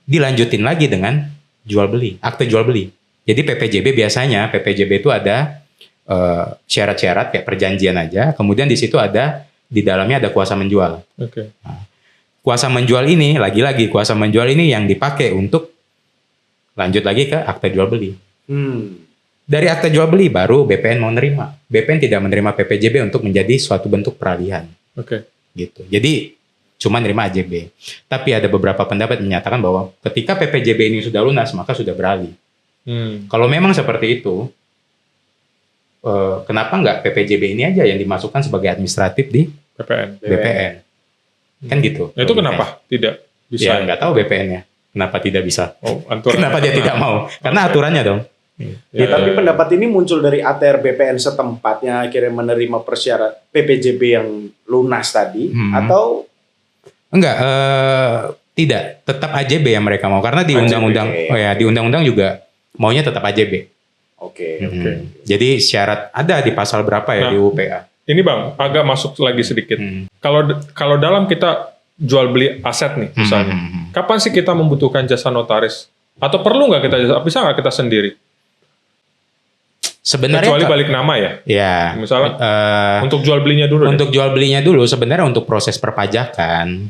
dilanjutin lagi dengan jual beli, akte jual beli. Jadi PPJB biasanya itu ada syarat-syarat kayak perjanjian aja. Kemudian di situ di dalamnya ada kuasa menjual. Oke. Kuasa menjual ini lagi-lagi kuasa menjual ini yang dipakai untuk lanjut lagi ke akte jual beli. Dari akte jual beli baru BPN mau nerima. BPN tidak menerima PPJB untuk menjadi suatu bentuk peralihan. Oke. Gitu. Jadi cuma nerima AJB. Tapi ada beberapa pendapat menyatakan bahwa ketika PPJB ini sudah lunas, maka sudah beralih. Kalau memang seperti itu, kenapa nggak PPJB ini aja yang dimasukkan sebagai administratif di BPN? Kan gitu. Itu kenapa tidak bisa? Ya nggak tahu BPN-nya. Kenapa tidak bisa? Kenapa dia tidak mau? Karena aturannya dong. Tapi pendapat ini muncul dari ATR BPN setempat yang akhirnya menerima persyarat PPJB yang lunas tadi, atau enggak? Tidak, tetap AJB yang mereka mau karena di undang-undang, di undang-undang juga maunya tetap AJB. Oke. Jadi syarat ada di pasal berapa ya di UPA? Ini Bang, agak masuk lagi sedikit. Kalau dalam kita jual beli aset nih, misalnya, kapan sih kita membutuhkan jasa notaris? Atau perlu nggak kita bisa nggak kita sendiri? Sebenarnya kecuali balik nama ya. Ya. Misalnya untuk jual belinya dulu. Untuk jual belinya dulu sebenarnya untuk proses perpajakan,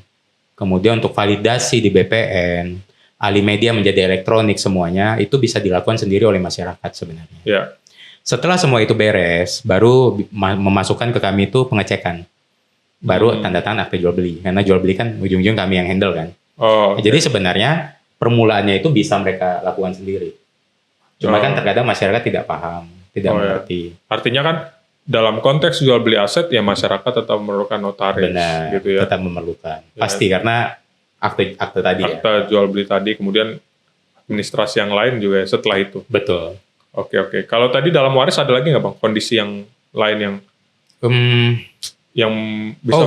kemudian untuk validasi di BPN, alih media menjadi elektronik semuanya itu bisa dilakukan sendiri oleh masyarakat sebenarnya. Ya. Setelah semua itu beres, baru memasukkan ke kami itu pengecekan. Baru tanda tangan akte jual beli. Karena jual beli kan ujung-ujung kami yang handle kan. Jadi sebenarnya permulaannya itu bisa mereka lakukan sendiri. Cuma kan terkadang masyarakat tidak paham, tidak mengerti. Artinya kan dalam konteks jual beli aset ya masyarakat tetap memerlukan notaris. Benar, gitu ya. tetap memerlukan. Pasti karena akte tadi akte jual beli tadi, kemudian administrasi yang lain juga setelah itu. Betul. Oke. Kalau tadi dalam waris ada lagi nggak Bang kondisi yang lain yang bisa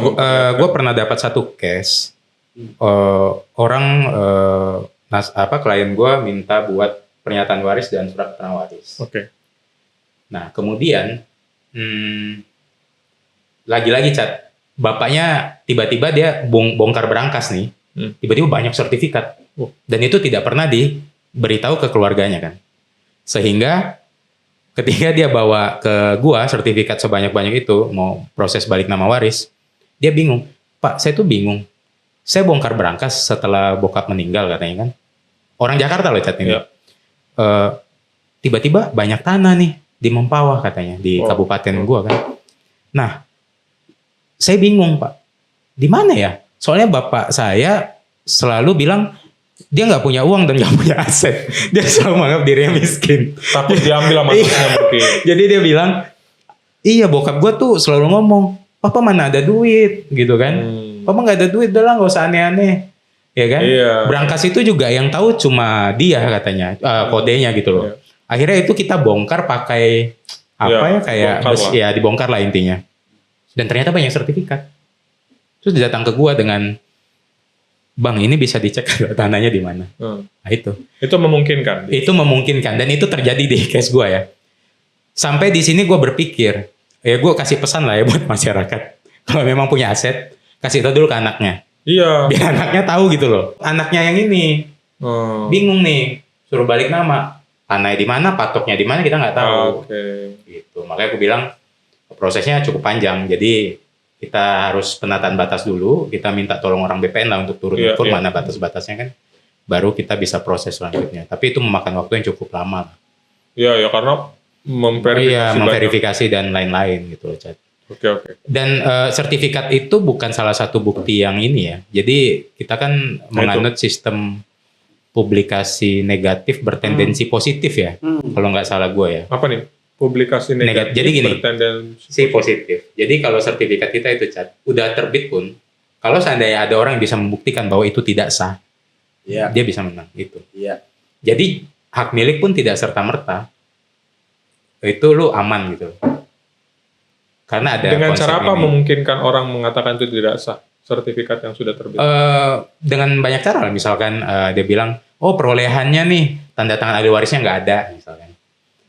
gue pernah dapat satu case klien gue minta buat pernyataan waris dan surat keterangan waris. Oke. Nah kemudian lagi-lagi Cat, bapaknya tiba-tiba dia bongkar berangkas nih, tiba-tiba banyak sertifikat dan itu tidak pernah diberitahu ke keluarganya kan, sehingga ketika dia bawa ke gua sertifikat sebanyak-banyak itu mau proses balik nama waris, dia bingung. Pak, saya tuh bingung. Saya bongkar berangkas setelah bokap meninggal katanya kan. Orang Jakarta loh Cat ini. Tiba-tiba banyak tanah nih di Mempawah katanya di kabupaten gua kan. Nah, saya bingung Pak. Di mana ya? Soalnya bapak saya selalu bilang dia nggak punya uang dan nggak punya aset. Dia selalu menganggap dirinya miskin. Takut diambil sama anaknya mungkin. Jadi dia bilang, iya bokap gue tuh selalu ngomong, papa mana ada duit gitu kan. Papa nggak ada duit, udah lah nggak usah aneh-aneh. Ya kan? Iya. Berangkas itu juga yang tahu cuma dia katanya, kodenya gitu loh. Iya. Akhirnya itu kita bongkar pakai dibongkar lah intinya. Dan ternyata banyak sertifikat. Terus dia datang ke gue dengan, Bang, ini bisa dicek tanahnya di mana. Nah itu. Itu memungkinkan. Itu memungkinkan dan itu terjadi di case gue ya. Sampai di sini gue berpikir, ya gue kasih pesan lah ya buat masyarakat. Kalau memang punya aset, kasih tahu dulu ke anaknya. Iya. Biar anaknya tahu gitu loh. Anaknya yang ini bingung nih, suruh balik nama. Tanahnya di mana, patoknya di mana kita nggak tahu. Gitu. Makanya aku bilang prosesnya cukup panjang. Jadi kita harus penataan batas dulu, kita minta tolong orang BPN lah untuk turun ukur mana batas-batasnya kan, baru kita bisa proses selanjutnya. Tapi itu memakan waktu yang cukup lama. Iya, karena memverifikasi dan lain-lain gitu loh, Chat. Oke. Dan sertifikat itu bukan salah satu bukti yang ini ya. Jadi kita kan menganut sistem publikasi negatif bertendensi positif ya, kalau nggak salah gue ya. Apa nih? Publikasi negatif. Jadi gini, bertendensi positif. Jadi kalau sertifikat kita itu Chat, udah terbit pun, kalau seandainya ada orang yang bisa membuktikan bahwa itu tidak sah, dia bisa menang itu. Jadi hak milik pun tidak serta-merta, itu lu aman gitu. Karena ada dengan cara apa memungkinkan orang mengatakan itu tidak sah, sertifikat yang sudah terbit? Dengan banyak cara, misalkan dia bilang, perolehannya nih, tanda tangan ahli warisnya nggak ada, misalkan.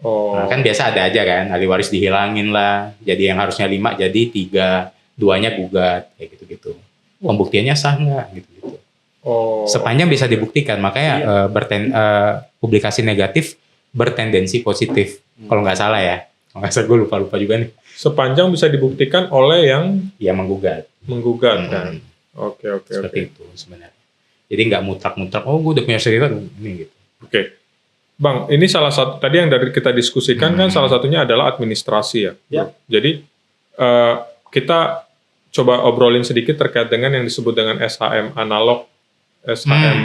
Nah, kan biasa ada aja kan, ahli waris dihilangin lah, jadi yang harusnya 5 jadi 3, 2-nya gugat, kayak gitu-gitu. Pembuktiannya sah nggak, gitu-gitu. Sepanjang bisa dibuktikan, makanya publikasi negatif bertendensi positif, kalau nggak salah ya. Kalau nggak salah, gue lupa juga nih. Sepanjang bisa dibuktikan oleh yang menggugat. Kan. Oke. Seperti itu sebenarnya. Jadi nggak mutlak-mutlak, gue udah punya sertifikat ini gitu. Oke. Bang, ini salah satu tadi yang dari kita diskusikan kan salah satunya adalah administrasi ya. Jadi kita coba obrolin sedikit terkait dengan yang disebut dengan SHM analog, SHM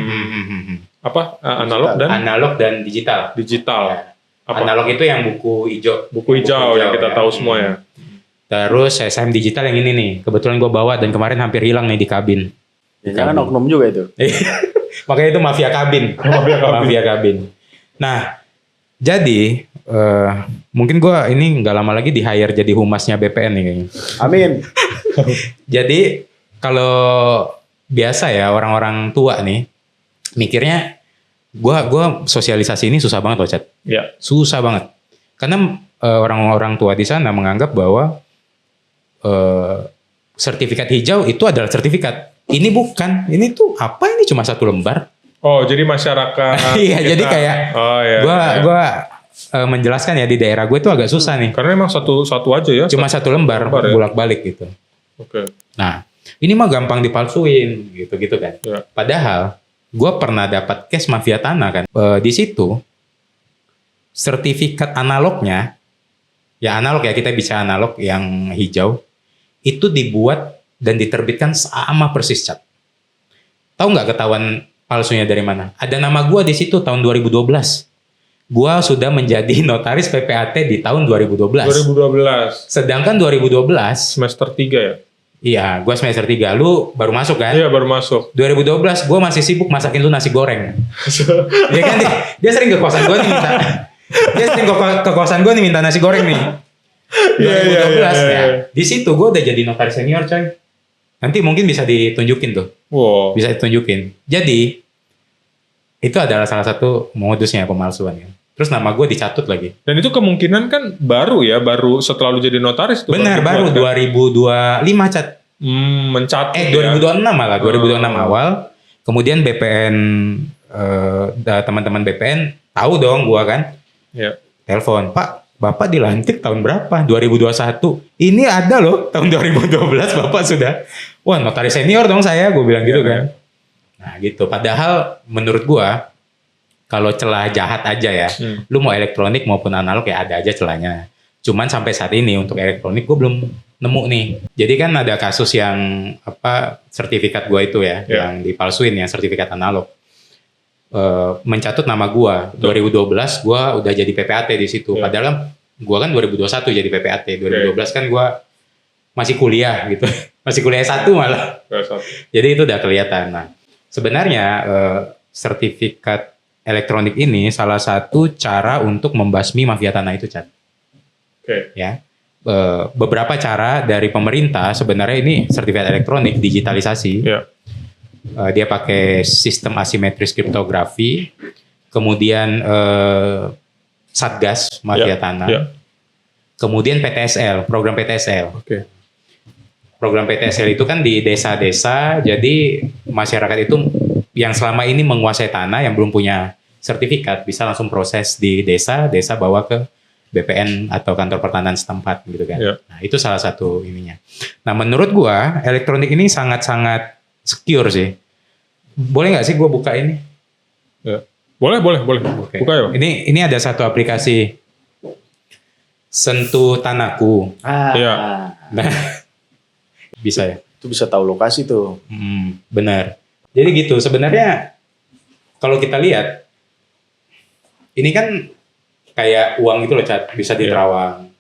analog dan digital. Digital. Apa? Analog itu yang buku hijau. Buku hijau yang kita tahu semua ya. Terus SHM digital yang ini nih. Kebetulan gue bawa dan kemarin hampir hilang nih di kabin. Jangan oknum juga itu. Makanya itu mafia kabin. Mafia kabin. Nah, jadi mungkin gue ini nggak lama lagi di hire jadi humasnya BPN nih kayaknya. Amin. Jadi kalau biasa ya orang-orang tua nih mikirnya gua sosialisasi ini susah banget loh, Chat. Ya. Susah banget. Karena orang-orang tua di sana menganggap bahwa sertifikat hijau itu adalah sertifikat. Ini bukan. Ini tuh apa, ini cuma satu lembar. Oh, jadi masyarakat. Iya, jadi kayak gua menjelaskan ya di daerah gue itu agak susah nih. Karena memang satu aja ya. Cuma satu lembar ya? Bolak-balik gitu. Oke. Nah, ini mah gampang dipalsuin gitu-gitu kan. Ya. Padahal gue pernah dapat case mafia tanah kan. Di situ sertifikat analognya, ya analog ya, kita bisa analog yang hijau, itu dibuat dan diterbitkan sama persis, Cat. Tahu nggak ketahuan palsunya dari mana? Ada nama gue di situ tahun 2012. Gue sudah menjadi notaris PPAT di tahun 2012. 2012. Sedangkan 2012 semester 3 ya? Iya, gue semester 3. Lu baru masuk kan? Iya, baru masuk. 2012 gue masih sibuk masakin lu nasi goreng. Dia kan dia sering ke kosan gue nih minta. Dia sering ke kosan gue nih minta nasi goreng nih. 2012 ya. Di situ gue udah jadi notaris senior, coy. Nanti mungkin bisa ditunjukin tuh. Wow. Bisa ditunjukin. Jadi itu adalah salah satu modusnya pemalsuan ya. Terus nama gue dicatut lagi. Dan itu kemungkinan kan baru setelah lu jadi notaris. Benar, baru 2025, Cat. Mencatat. 2026 malah, 2026 awal. Kemudian BPN, teman-teman BPN tahu dong gue kan. Ya. Telepon, Pak, Bapak dilantik tahun berapa? 2021. Ini ada loh, tahun 2012 Bapak sudah. Wah, notaris senior dong saya, gue bilang gitu kan. Nah gitu, padahal menurut gue, kalau celah jahat aja ya, lu mau elektronik maupun analog ya ada aja celahnya. Cuman sampai saat ini untuk elektronik gue belum nemu nih. Jadi kan ada kasus yang sertifikat gue itu ya, yang dipalsuin ya, sertifikat analog. Mencatut nama gue. 2012 gue udah jadi PPAT di situ. Padahal kan gue kan 2021 jadi PPAT. 2012 kan gue masih kuliah gitu. Masih kuliah S1 malah. Jadi itu udah kelihatan. Nah, sebenarnya sertifikat elektronik ini salah satu cara untuk membasmi mafia tanah itu, Chat. Ya, beberapa cara dari pemerintah sebenarnya ini sertifikat elektronik digitalisasi. Dia pakai sistem asimetris kriptografi, kemudian Satgas mafia tanah, kemudian PTSL, program PTSL. Program PTSL itu kan di desa-desa, jadi masyarakat itu yang selama ini menguasai tanah yang belum punya sertifikat bisa langsung proses di desa bawa ke BPN atau kantor pertanahan setempat gitu kan. Nah, itu salah satu ininya. Nah, menurut gua elektronik ini sangat-sangat secure sih. Boleh nggak sih gua buka ini? Boleh. Okay. Buka ya. Ini ada satu aplikasi Sentuh Tanahku. Nah, bisa ya? Itu bisa tahu lokasi tuh. Benar. Jadi gitu, sebenarnya kalau kita lihat, ini kan kayak uang itu loh, Cat, bisa diterawang.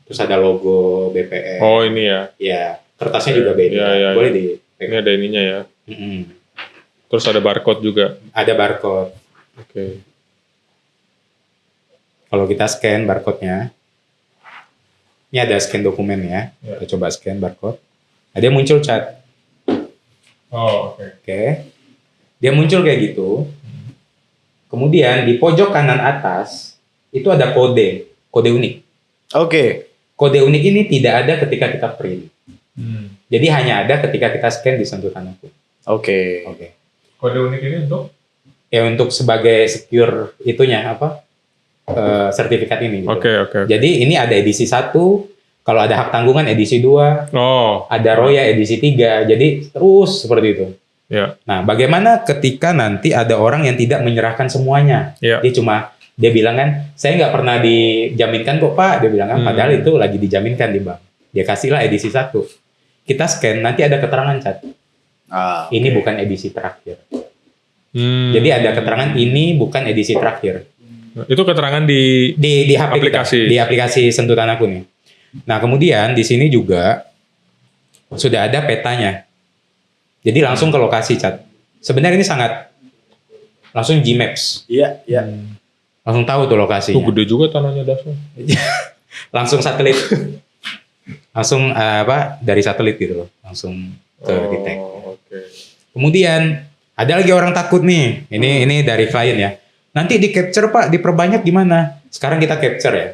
Terus ada logo BPN. Oh, ini ya? Ya, kertasnya juga beda. Boleh di. Ini ada ininya ya? Terus ada barcode juga? Ada barcode. Kalau kita scan barcode-nya, ini ada scan dokumen ya. Kita coba scan barcode. Ada yang muncul, Chat. Oke. Dia muncul kayak gitu. Kemudian di pojok kanan atas itu ada kode unik. Kode unik ini tidak ada ketika kita print. Jadi hanya ada ketika kita scan di Sentuh Tanahku. Kode unik ini untuk? Ya untuk sebagai secure itunya sertifikat ini. Gitu. Jadi ini ada edisi 1. Kalau ada hak tanggungan edisi 2, ada roya edisi 3, jadi terus seperti itu. Nah, bagaimana ketika nanti ada orang yang tidak menyerahkan semuanya? Dia bilang kan, saya nggak pernah dijaminkan kok Pak, dia bilang kan, padahal itu lagi dijaminkan di bank. Dia kasihlah edisi 1. kita scan nanti ada keterangan Chat. Ini bukan edisi terakhir. Jadi ada keterangan ini bukan edisi terakhir. Itu keterangan di HP aplikasi. Di aplikasi Sentuh Tanahku nih. Nah kemudian di sini juga sudah ada petanya. Jadi langsung ke lokasi Chat. Sebenarnya ini sangat langsung Gmaps. Iya. Langsung tahu tuh lokasinya. Tuh gede juga tanahnya Dasun. Langsung satelit. Langsung dari satelit gitu loh. Langsung ke detect. Okay. Kemudian ada lagi orang takut nih. Ini dari klien ya. Nanti di capture Pak, diperbanyak gimana? Sekarang kita capture ya.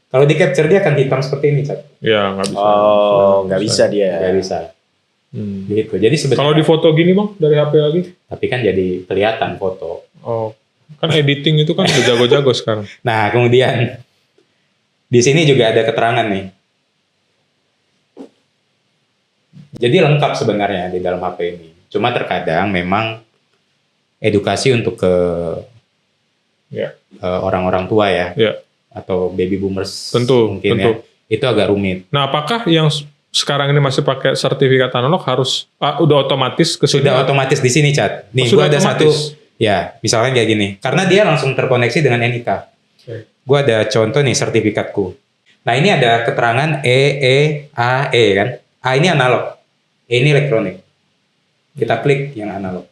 Kalau di capture dia akan hitam seperti ini, Chat. Ya, nggak bisa. Nggak bisa dia. Nggak bisa. Gitu. Jadi sebenarnya. Kalau di foto gini Bang, dari HP lagi? Tapi kan jadi kelihatan foto. Oh, kan editing itu kan udah jago-jago sekarang. Nah, kemudian di sini juga ada keterangan nih. Jadi lengkap sebenarnya di dalam HP ini. Cuma terkadang memang edukasi untuk ke orang-orang tua ya. Atau baby boomers tentu. Ya, itu agak rumit. Nah, apakah yang sekarang ini masih pakai sertifikat analog harus udah otomatis ke sini? Sudah otomatis di sini, Chat. Nih, gua ada satu ya, misalnya kayak gini. Karena dia langsung terkoneksi dengan NIK. Gua ada contoh nih sertifikatku. Nah, ini ada keterangan EEAE kan. A ini analog. E ini elektronik. Kita klik yang analog.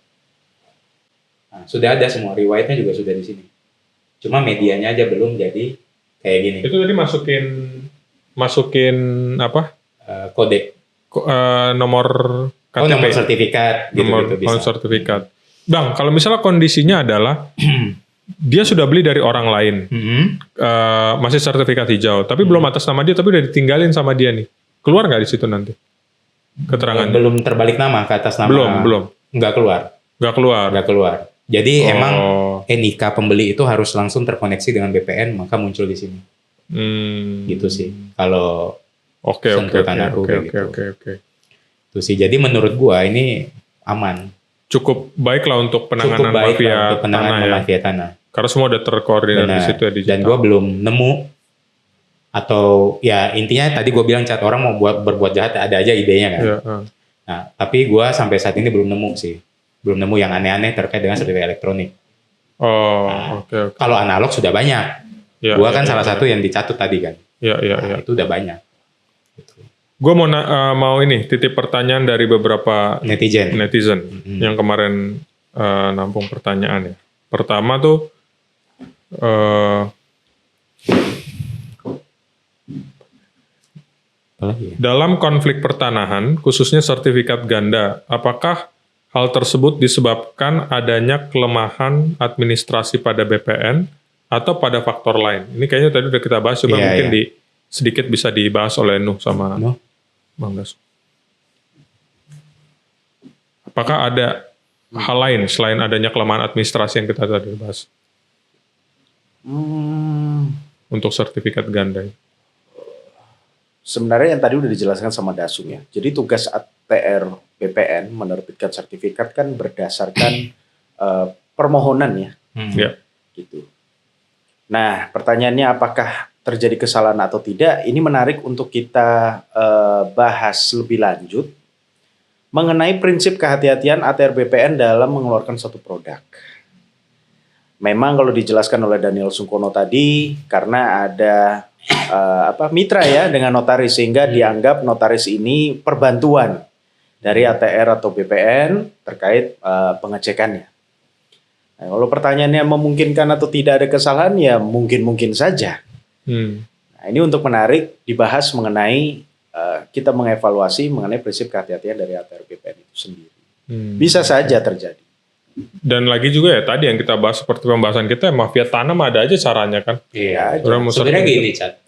Nah, sudah ada semua, riwayatnya juga sudah di sini. Cuma medianya aja belum jadi kayak gini. Itu tadi masukin apa? Kode. Nomor KTP. Nomor sertifikat. Nomor bisa. sertifikat. Bang, kalau misalnya kondisinya adalah dia sudah beli dari orang lain, masih sertifikat hijau, tapi belum atas nama dia, tapi udah ditinggalin sama dia nih. Keluar nggak di situ nanti? Keterangan. Belum terbalik nama ke atas nama. Belum. Nggak keluar. Jadi emang NIK pembeli itu harus langsung terkoneksi dengan BPN, maka muncul di sini. Gitu sih. Kalau Oke. Itu sih. Jadi menurut gua ini aman. Cukup baik lah untuk penanganan mafia tanah. Karena semua udah terkoordinir di situ ya digital. Dan gua belum nemu atau ya intinya tadi gua bilang Chat, orang mau berbuat jahat ada aja idenya kan. Nah, tapi gua sampai saat ini belum nemu sih. Belum nemu yang aneh-aneh terkait dengan sertifikat elektronik. Oke. Kalau analog sudah banyak. Gua kan salah satu yang dicatut tadi kan. Itu udah banyak. Gue mau ini titip pertanyaan dari beberapa netizen yang kemarin nampung pertanyaan ya. Pertama tuh dalam konflik pertanahan khususnya sertifikat ganda, apakah hal tersebut disebabkan adanya kelemahan administrasi pada BPN atau pada faktor lain? Ini kayaknya tadi udah kita bahas, coba mungkin sedikit bisa dibahas oleh Nuh sama Bang Das. Apakah ada hal lain selain adanya kelemahan administrasi yang kita tadi bahas? Untuk sertifikat ganda. Sebenarnya yang tadi udah dijelaskan sama Dasung ya. Jadi tugas ATR BPN menerbitkan sertifikat kan berdasarkan permohonan ya. Gitu. Nah, pertanyaannya apakah terjadi kesalahan atau tidak? Ini menarik untuk kita bahas lebih lanjut mengenai prinsip kehati-hatian ATR BPN dalam mengeluarkan suatu produk. Memang kalau dijelaskan oleh Daniel Sungkono tadi, karena ada mitra ya dengan notaris, sehingga dianggap notaris ini perbantuan dari ATR atau BPN terkait pengecekannya. Nah, kalau pertanyaannya memungkinkan atau tidak ada kesalahan, ya mungkin saja. Nah, ini untuk menarik dibahas mengenai kita mengevaluasi mengenai prinsip kehati-hatian dari ATR BPN itu sendiri. Bisa saja terjadi. Dan lagi juga ya tadi yang kita bahas seperti pembahasan kita, mafia tanah ada aja caranya kan. Iya. Sebenarnya gini Chat,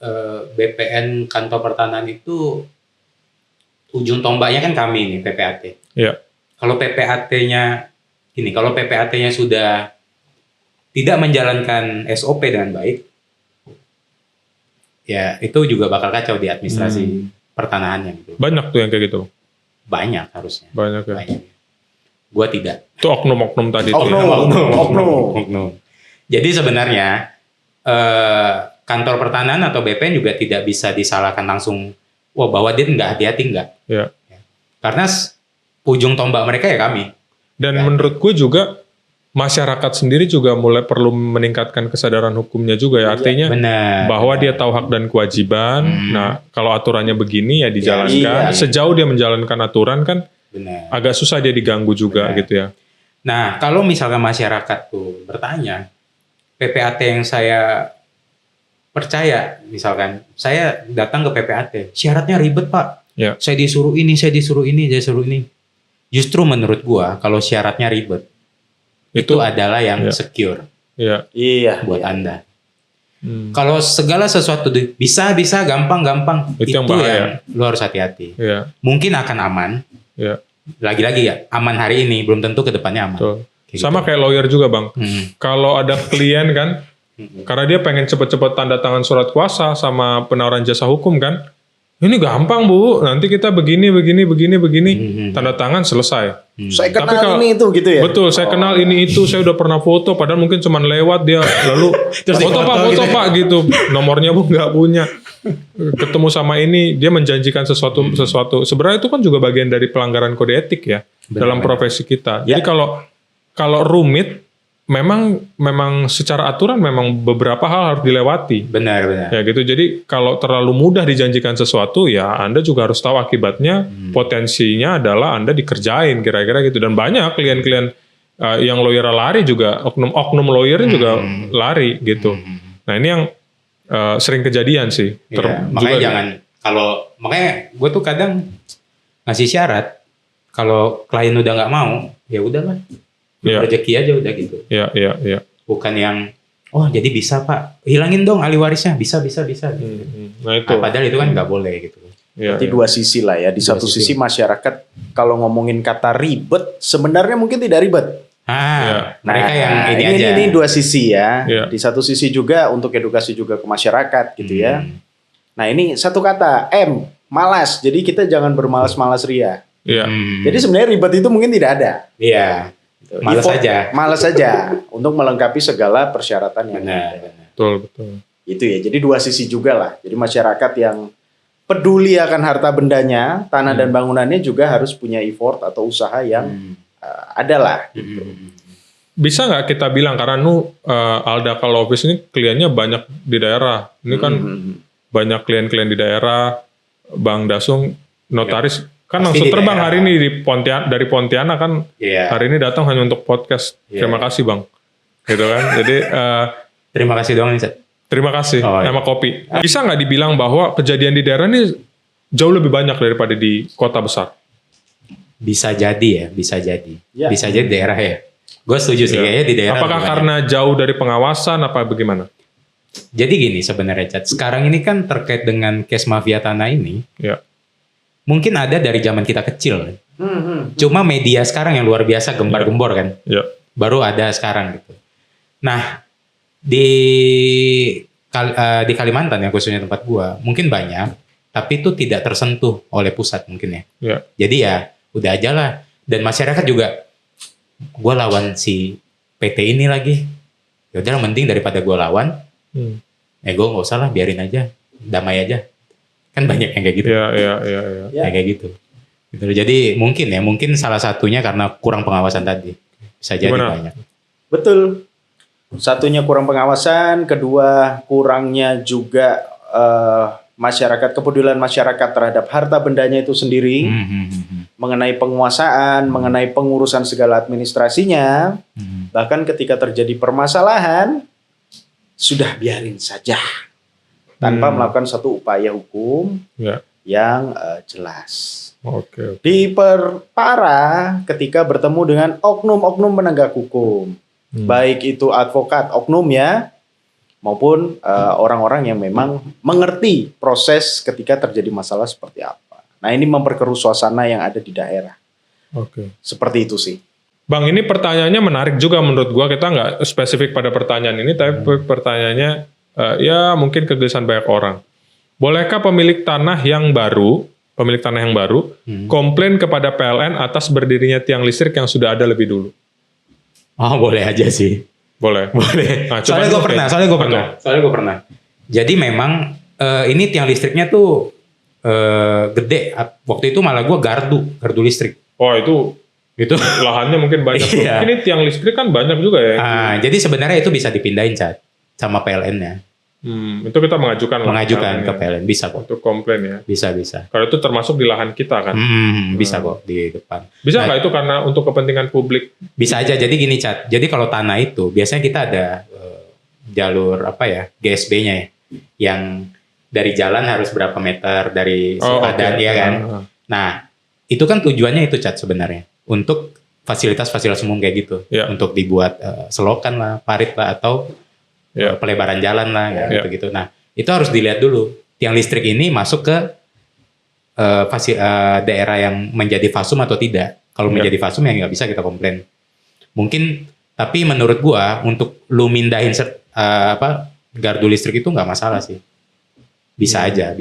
BPN kantor pertanahan itu ujung tombaknya kan kami nih PPAT. Iya. Kalau PPAT-nya sudah tidak menjalankan SOP dengan baik, ya itu juga bakal kacau di administrasi pertanahannya gitu. Banyak tuh yang kayak gitu. Banyak harusnya. Banyak ya. Gua tidak. Itu oknum-oknum tadi. Oknum. Jadi sebenarnya kantor pertanahan atau BPN juga tidak bisa disalahkan langsung. wah bahwa dia nggak hati-hati nggak. Ya. Karena ujung tombak mereka ya kami. Dan menurut gue juga masyarakat sendiri juga mulai perlu meningkatkan kesadaran hukumnya juga ya. Artinya bahwa dia tahu hak dan kewajiban. Nah, kalau aturannya begini ya dijalankan. Sejauh dia menjalankan aturan kan agak susah dia diganggu juga gitu ya. Nah, kalau misalkan masyarakat tuh bertanya, PPAT yang saya percaya, misalkan saya datang ke PPAT, syaratnya ribet Pak. Ya. Saya disuruh ini, saya disuruh ini. Justru menurut gua kalau syaratnya ribet, itu adalah yang secure buat Anda. Kalau segala sesuatu bisa gampang, itu yang lu harus hati-hati. Mungkin akan aman. Lagi-lagi ya, aman hari ini belum tentu ke depannya aman. Sama kayak lawyer juga Bang. Kalau ada klien kan, karena dia pengen cepet-cepet tanda tangan surat kuasa sama penawaran jasa hukum kan, ini gampang Bu, nanti kita begini, tanda tangan selesai. Saya kenal ini itu gitu ya? Betul, saya kenal ini itu, saya udah pernah foto, padahal mungkin cuman lewat dia, lalu foto Pak gitu, nomornya Bu nggak punya. Ketemu sama ini, dia menjanjikan sesuatu. Sebenarnya itu kan juga bagian dari pelanggaran kode etik ya, dalam profesi kita. Jadi kalau rumit, memang secara aturan memang beberapa hal harus dilewati. Benar. Ya gitu. Jadi kalau terlalu mudah dijanjikan sesuatu, ya Anda juga harus tahu akibatnya. Potensinya adalah Anda dikerjain kira-kira gitu. Dan banyak klien-klien yang lawyer lari juga, oknum lawyer juga lari gitu. Nah ini yang sering kejadian sih. Makanya makanya gue tuh kadang ngasih syarat, kalau klien udah nggak mau, ya udahlah. Rezeki aja udah gitu. Iya. Bukan yang jadi bisa Pak, hilangin dong ahli warisnya, bisa. Nah itu. Padahal itu kan nggak boleh gitu. Jadi dua sisi lah ya. Di satu sisi masyarakat kalau ngomongin kata ribet, sebenarnya mungkin tidak ribet. Mereka yang ini aja. Ini dua sisi ya. Di satu sisi juga untuk edukasi juga ke masyarakat gitu ya. Nah ini satu kata M, malas. Jadi kita jangan bermalas-malas ria. Jadi sebenarnya ribet itu mungkin tidak ada. Iya. Malas saja untuk melengkapi segala persyaratan yang ada. Betul. Itu ya. Jadi dua sisi juga lah. Jadi masyarakat yang peduli akan harta bendanya, tanah dan bangunannya juga harus punya effort atau usaha yang ada lah. Gitu. Bisa nggak kita bilang karena Aldaka Law Office ini kliennya banyak di daerah. Ini kan banyak klien-klien di daerah. Bang Dasung notaris. Kan pasti langsung terbang hari ini dari Pontianak kan hari ini datang hanya untuk podcast. Terima kasih Bang. Gitu kan. Jadi terima kasih doang nih. Terima kasih sama kopi. Bisa nggak dibilang bahwa kejadian di daerah ini jauh lebih banyak daripada di kota besar? Bisa jadi. Bisa jadi daerah ya. Gue setuju sih kayaknya di daerah. Apakah karena jauh dari pengawasan apa bagaimana? Jadi gini sebenarnya Chat. Sekarang ini kan terkait dengan case mafia tanah ini. Mungkin ada dari zaman kita kecil. Cuma media sekarang yang luar biasa gembar-gembor kan. Baru ada sekarang gitu. Nah, di Kalimantan ya khususnya tempat gua, mungkin banyak, tapi itu tidak tersentuh oleh pusat mungkin ya. Jadi ya udah aja lah. Dan masyarakat juga, gua lawan si PT ini lagi. Ya udah mending daripada gua lawan. Gua nggak usah lah, biarin aja, damai aja. Kan banyak yang kayak gitu. Kayak gitu. Jadi mungkin salah satunya karena kurang pengawasan tadi. Bisa jadi banyak. Betul. Satunya kurang pengawasan, kedua kurangnya juga masyarakat, kepedulian masyarakat terhadap harta bendanya itu sendiri. Mengenai penguasaan, mengenai pengurusan segala administrasinya. Bahkan ketika terjadi permasalahan, sudah biarin saja. Tanpa melakukan satu upaya hukum yang jelas. Diperparah ketika bertemu dengan oknum-oknum penegak hukum. Baik itu advokat oknum ya, maupun orang-orang yang memang mengerti proses ketika terjadi masalah seperti apa. Nah ini memperkeruh suasana yang ada di daerah. Seperti itu sih. Bang, ini pertanyaannya menarik juga menurut gua. Kita nggak spesifik pada pertanyaan ini, tapi pertanyaannya ya mungkin kegelisahan banyak orang. Bolehkah pemilik tanah yang baru komplain kepada PLN atas berdirinya tiang listrik yang sudah ada lebih dulu? Boleh aja sih. Boleh. Nah, soalnya gue pernah. Jadi memang ini tiang listriknya tuh gede. Waktu itu malah gue gardu listrik. Oh itu lahannya mungkin banyak. Iya. Ini tiang listrik kan banyak juga ya. Jadi sebenarnya itu bisa dipindahin Chat sama PLN-nya. Itu kita mengajukan ke PLN, bisa kok. Untuk komplain ya. Bisa. Kalau itu termasuk di lahan kita kan. Bisa kok di depan. Bisa nggak itu karena untuk kepentingan publik? Bisa aja. Jadi gini Chat. Jadi kalau tanah itu biasanya kita ada jalur GSB-nya ya, yang dari jalan harus berapa meter dari sepadan ya kan. Nah itu kan tujuannya itu Chat sebenarnya untuk fasilitas umum kayak gitu, untuk dibuat selokan lah, parit lah, atau pelebaran jalan lah gitu. Nah itu harus dilihat dulu tiang listrik ini masuk ke daerah yang menjadi fasum atau tidak. Kalau menjadi fasum ya nggak bisa kita komplain. Mungkin, tapi menurut gua untuk lu mindahin gardu listrik itu nggak masalah sih. Bisa aja.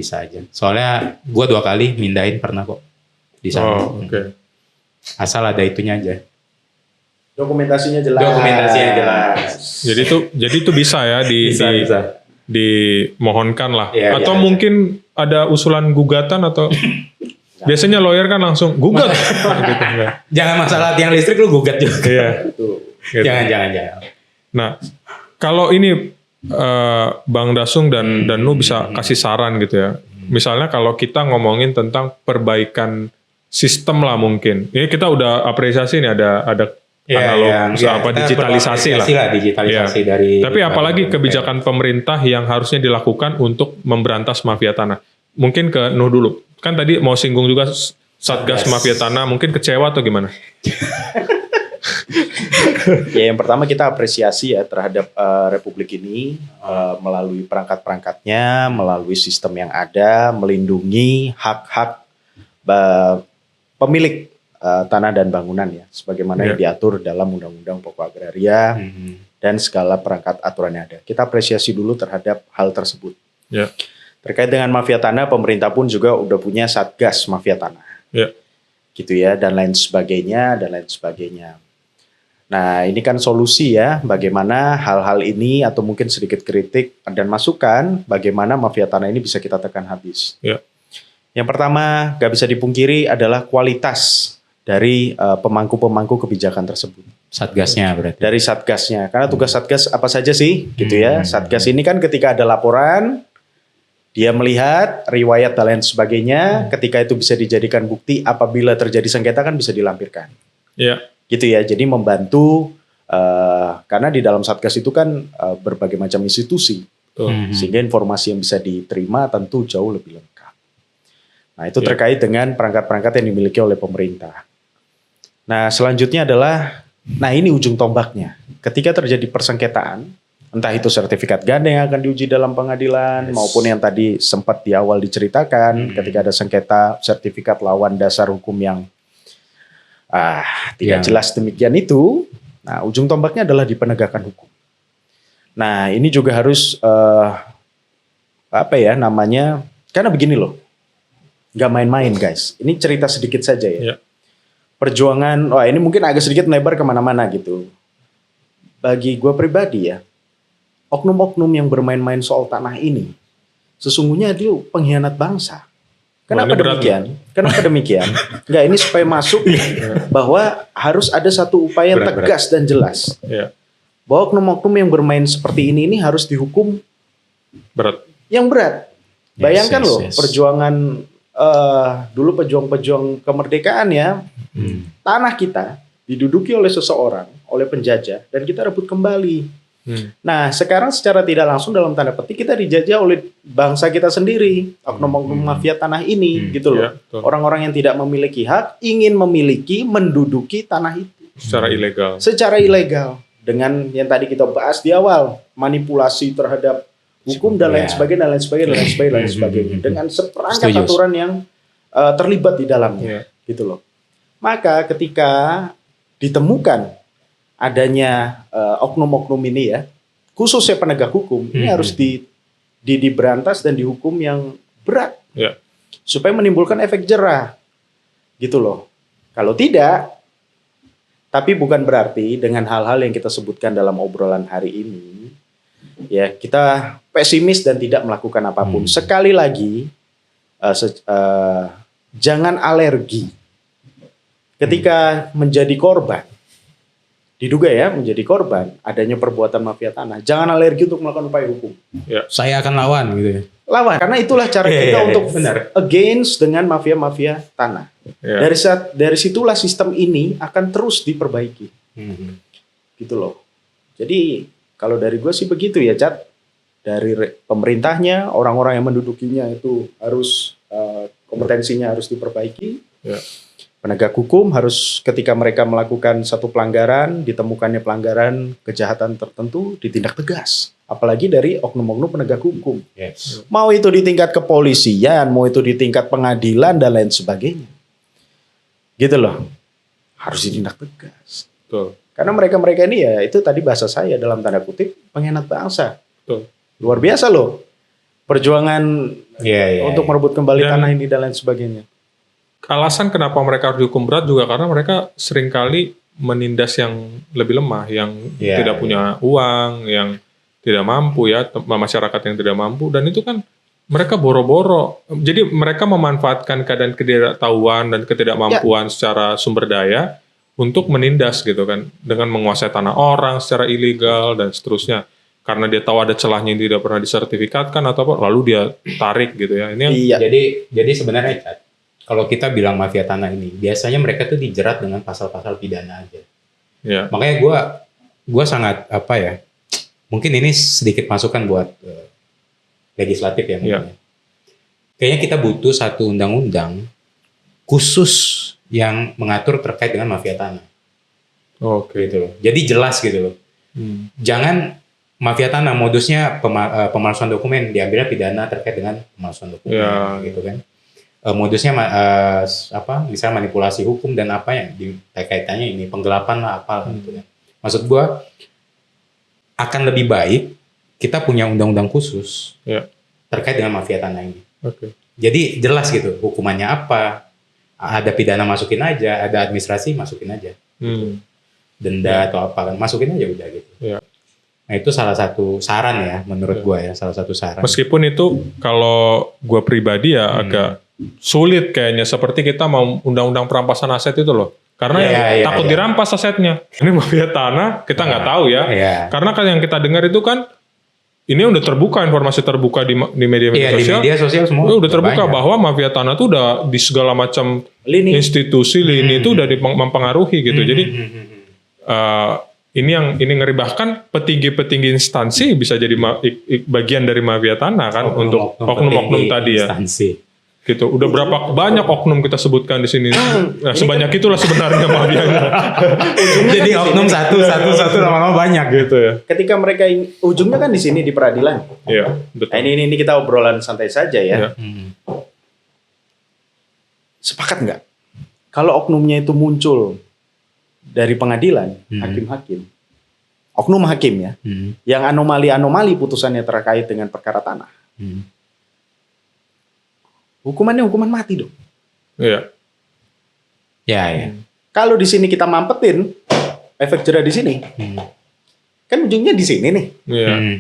Soalnya gua 2 kali mindahin pernah kok di sana. Asal ada itunya aja. Dokumentasinya jelas. Jadi itu bisa ya bisa. Dimohonkan lah. Iya. Atau mungkin ada usulan gugatan atau biasanya lawyer kan langsung gugat. Gitu, jangan masalah tiang listrik lu gugat juga. Iya. Gitu. Gitu. Jangan. Nah, kalau ini Bang Dasung dan Nu bisa kasih saran gitu ya. Misalnya kalau kita ngomongin tentang perbaikan sistem lah mungkin. Ini kita udah apresiasi nih ada analog digitalisasi lah. Digitalisasi dari. Tapi apalagi kebijakan pemerintah yang harusnya dilakukan untuk memberantas mafia tanah. Mungkin ke Nuh dulu. Kan tadi mau singgung juga Satgas Mafia Tanah, mungkin kecewa atau gimana? Ya, yang pertama kita apresiasi ya terhadap Republik ini melalui perangkat-perangkatnya, melalui sistem yang ada, melindungi hak-hak pemilik tanah dan bangunan ya, sebagaimana yang diatur dalam Undang-Undang Pokok Agraria dan segala perangkat aturan yang ada. Kita apresiasi dulu terhadap hal tersebut. Terkait dengan mafia tanah, pemerintah pun juga udah punya Satgas Mafia Tanah, gitu ya, dan lain sebagainya. Nah, ini kan solusi ya, bagaimana hal-hal ini atau mungkin sedikit kritik dan masukan, bagaimana mafia tanah ini bisa kita tekan habis. Yang pertama, gak bisa dipungkiri adalah kualitas dari pemangku-pemangku kebijakan tersebut. Satgasnya berarti. Dari Satgasnya, karena tugas Satgas apa saja sih, gitu ya. Satgas ini kan ketika ada laporan, dia melihat riwayat dan lain sebagainya, ketika itu bisa dijadikan bukti, apabila terjadi sengketa kan bisa dilampirkan. Gitu ya, jadi membantu, karena di dalam Satgas itu kan berbagai macam institusi, sehingga informasi yang bisa diterima tentu jauh lebih lengkap. Nah itu terkait dengan perangkat-perangkat yang dimiliki oleh pemerintah. Nah selanjutnya adalah, nah ini ujung tombaknya, ketika terjadi persengketaan, entah itu sertifikat ganda yang akan diuji dalam pengadilan, maupun yang tadi sempat di awal diceritakan, ketika ada sengketa sertifikat lawan dasar hukum yang tidak jelas demikian itu, nah ujung tombaknya adalah di penegakan hukum. Nah ini juga harus karena begini loh, nggak main-main guys. Ini cerita sedikit saja ya. Perjuangan, ini mungkin agak sedikit melebar kemana-mana gitu. Bagi gue pribadi ya, oknum-oknum yang bermain-main soal tanah ini, sesungguhnya dia pengkhianat bangsa. Kenapa demikian? Kenapa demikian? Enggak, ini supaya masuk bahwa harus ada satu upaya yang tegas dan jelas. Bahwa oknum-oknum yang bermain seperti ini harus dihukum yang berat. Bayangkan perjuangan dulu pejuang-pejuang kemerdekaan ya, tanah kita diduduki oleh seseorang, oleh penjajah, dan kita rebut kembali. Nah sekarang secara tidak langsung dalam tanda petik kita dijajah oleh bangsa kita sendiri, oknum-oknum mafia tanah ini, gitu loh. Orang-orang yang tidak memiliki hak ingin memiliki, menduduki tanah itu secara ilegal dengan yang tadi kita bahas di awal, manipulasi terhadap hukum dan lain sebagainya, dengan seperangkat aturan yang terlibat di dalamnya, gitu loh. Maka ketika ditemukan adanya oknum-oknum ini ya, khususnya penegak hukum, ini harus diberantas dan dihukum yang berat, supaya menimbulkan efek jerah, gitu loh. Kalau tidak, tapi bukan berarti dengan hal-hal yang kita sebutkan dalam obrolan hari ini, ya kita pesimis dan tidak melakukan apapun. Sekali lagi, jangan alergi ketika menjadi korban. Diduga ya menjadi korban adanya perbuatan mafia tanah. Jangan alergi untuk melakukan upaya hukum. Saya akan lawan gitu ya. Lawan, karena itulah cara kita untuk against dengan mafia-mafia tanah. Dari situlah sistem ini akan terus diperbaiki. Gitu loh. Jadi kalau dari gue sih begitu ya, Cat. Dari pemerintahnya, orang-orang yang mendudukinya itu harus kompetensinya harus diperbaiki. Penegak hukum harus ketika mereka melakukan satu pelanggaran, ditemukannya pelanggaran kejahatan tertentu, ditindak tegas. Apalagi dari oknum-oknum penegak hukum. Mau itu di tingkat kepolisian, mau itu di tingkat pengadilan dan lain sebagainya. Gitu loh. Harus ditindak tegas. Betul. Karena mereka-mereka ini ya itu tadi bahasa saya dalam tanda kutip pengkhianat bangsa. Betul. Luar biasa loh. Perjuangan untuk merebut kembali tanah ini dan lain sebagainya. Alasan kenapa mereka harus dihukum berat juga karena mereka seringkali menindas yang lebih lemah, yang tidak punya uang, yang tidak mampu ya, masyarakat yang tidak mampu, dan itu kan mereka boro-boro. Jadi mereka memanfaatkan keadaan ketidaktahuan dan ketidakmampuan secara sumber daya untuk menindas gitu kan, dengan menguasai tanah orang secara ilegal dan seterusnya. Karena dia tahu ada celahnya yang tidak pernah disertifikatkan atau apa, lalu dia tarik gitu ya. Ini Jadi sebenarnya Cat, kalau kita bilang mafia tanah ini, biasanya mereka tuh dijerat dengan pasal-pasal pidana aja. Makanya gue sangat mungkin ini sedikit masukan buat legislatif ya. Kayaknya kita butuh satu undang-undang khusus yang mengatur terkait dengan mafia tanah. Gitu loh. Jadi jelas gitu loh. Jangan mafia tanah modusnya pemalsuan dokumen, diambilnya pidana terkait dengan pemalsuan dokumen gitu kan. Modusnya misalnya manipulasi hukum dan apa yang kaitannya ini penggelapan lah apa gitu kan. Maksud gua akan lebih baik kita punya undang-undang khusus terkait dengan mafia tanah ini. Jadi jelas gitu hukumannya apa, ada pidana masukin aja, ada administrasi masukin aja, denda atau apa kan masukin aja udah gitu. Nah itu salah satu saran ya menurut gua ya, salah satu saran. Meskipun itu kalau gua pribadi ya agak sulit kayaknya, seperti kita mau undang-undang perampasan aset itu loh. Karena takut dirampas asetnya. Ini mafia tanah, kita nggak tahu ya. Karena kan yang kita dengar itu kan, ini udah terbuka, informasi terbuka di media-media sosial. Di media sosial semua. Udah terbuka bahwa mafia tanah itu udah di segala macam institusi lini itu udah mempengaruhi gitu. Jadi ini ngeri, bahkan petinggi-petinggi instansi bisa jadi bagian dari mafia tanah kan, untuk oknum-oknum tadi ya. Gitu. Udah berapa banyak oknum kita sebutkan di sini. Nah, sebanyak itulah sebenarnya mafianya. Jadi oknum satu lama-lama banyak gitu ya. Ketika mereka ujungnya kan di sini di peradilan. Iya, betul. Nah, ini kita obrolan santai saja ya. Sepakat nggak? Kalau oknumnya itu muncul dari pengadilan, hakim-hakim, oknum hakim ya, yang anomali-anomali putusannya terkait dengan perkara tanah. Hukumannya hukuman mati dong. Iya. Kalau di sini kita mampetin efek jera di sini, kan ujungnya di sini nih.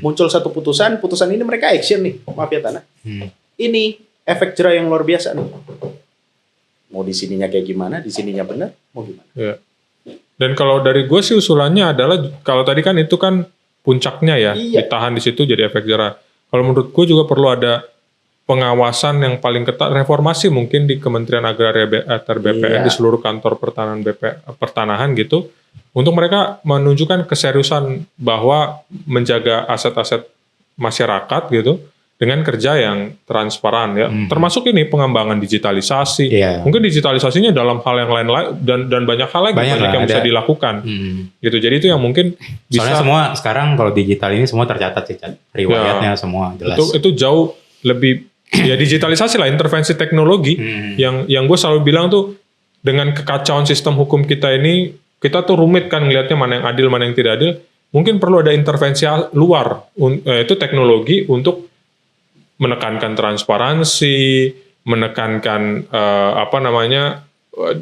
Muncul satu putusan ini mereka action nih mafia tanah. Ini efek jera yang luar biasa nih. Mau di sininya kayak gimana, di sininya benar, mau gimana? Dan kalau dari gue sih usulannya adalah, kalau tadi kan itu kan puncaknya ya, ditahan di situ jadi efek jera. Kalau menurut gue juga perlu ada pengawasan yang paling ketat, reformasi mungkin di Kementerian Agraria atau BPN, di seluruh kantor pertanahan gitu, untuk mereka menunjukkan keseriusan bahwa menjaga aset-aset masyarakat gitu dengan kerja yang transparan ya, termasuk ini pengembangan digitalisasi. Mungkin digitalisasinya dalam hal yang lain dan banyak hal lagi yang bisa dilakukan. Gitu. Jadi itu yang mungkin bisa. Soalnya semua sekarang kalau digital ini semua tercatat sih, riwayatnya semua jelas. Itu jauh lebih ya, digitalisasi lah, intervensi teknologi yang gue selalu bilang tuh, dengan kekacauan sistem hukum kita ini, kita tuh rumit kan ngelihatnya mana yang adil, mana yang tidak adil. Mungkin perlu ada intervensi luar, itu teknologi untuk menekankan transparansi, menekankan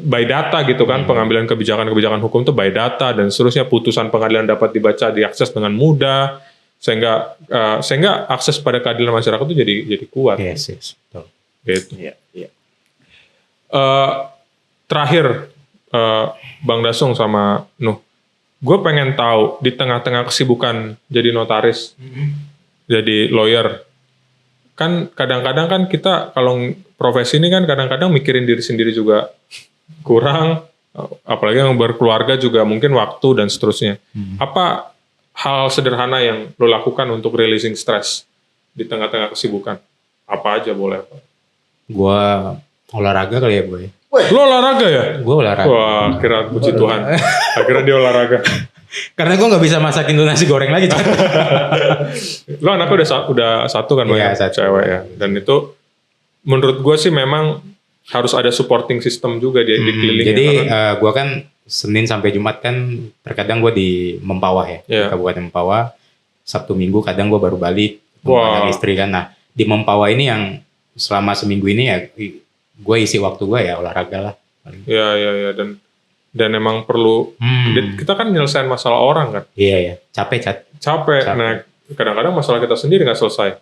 by data gitu kan, pengambilan kebijakan hukum tuh by data dan seterusnya, putusan pengadilan dapat dibaca, diakses dengan mudah. Sehingga akses pada keadilan masyarakat itu jadi kuat. Yes, betul. Gitu. Iya. Terakhir, Bang Dasung sama Nuh, gue pengen tahu di tengah-tengah kesibukan jadi notaris, jadi lawyer, kan kadang-kadang kan kita kalau profesi ini kan kadang-kadang mikirin diri sendiri juga kurang, apalagi yang berkeluarga juga mungkin waktu dan seterusnya. Apa hal sederhana yang lo lakukan untuk releasing stress di tengah-tengah kesibukan? Apa aja boleh? Gua olahraga kali ya boy. Lo olahraga ya? Gue olahraga. Wah, kira puji Tuhan. Akhirnya dia olahraga. Karena gue nggak bisa masakin lu nasi goreng lagi. Lo anaknya udah satu kan, Iya, banyak satu. cewek ya. Dan itu menurut gue sih memang harus ada supporting system juga di keliling. Jadi gue kan Senin sampai Jumat kan terkadang gue di Mempawah ya, di Kabupaten Mempawah. Sabtu Minggu kadang gue baru balik dengan istri kan. Nah di Mempawah ini yang selama seminggu ini ya gue isi waktu gue ya olahraga lah. Iya dan emang perlu kita kan nyelesain masalah orang kan. Iya capek. Nah kadang-kadang masalah kita sendiri nggak selesai.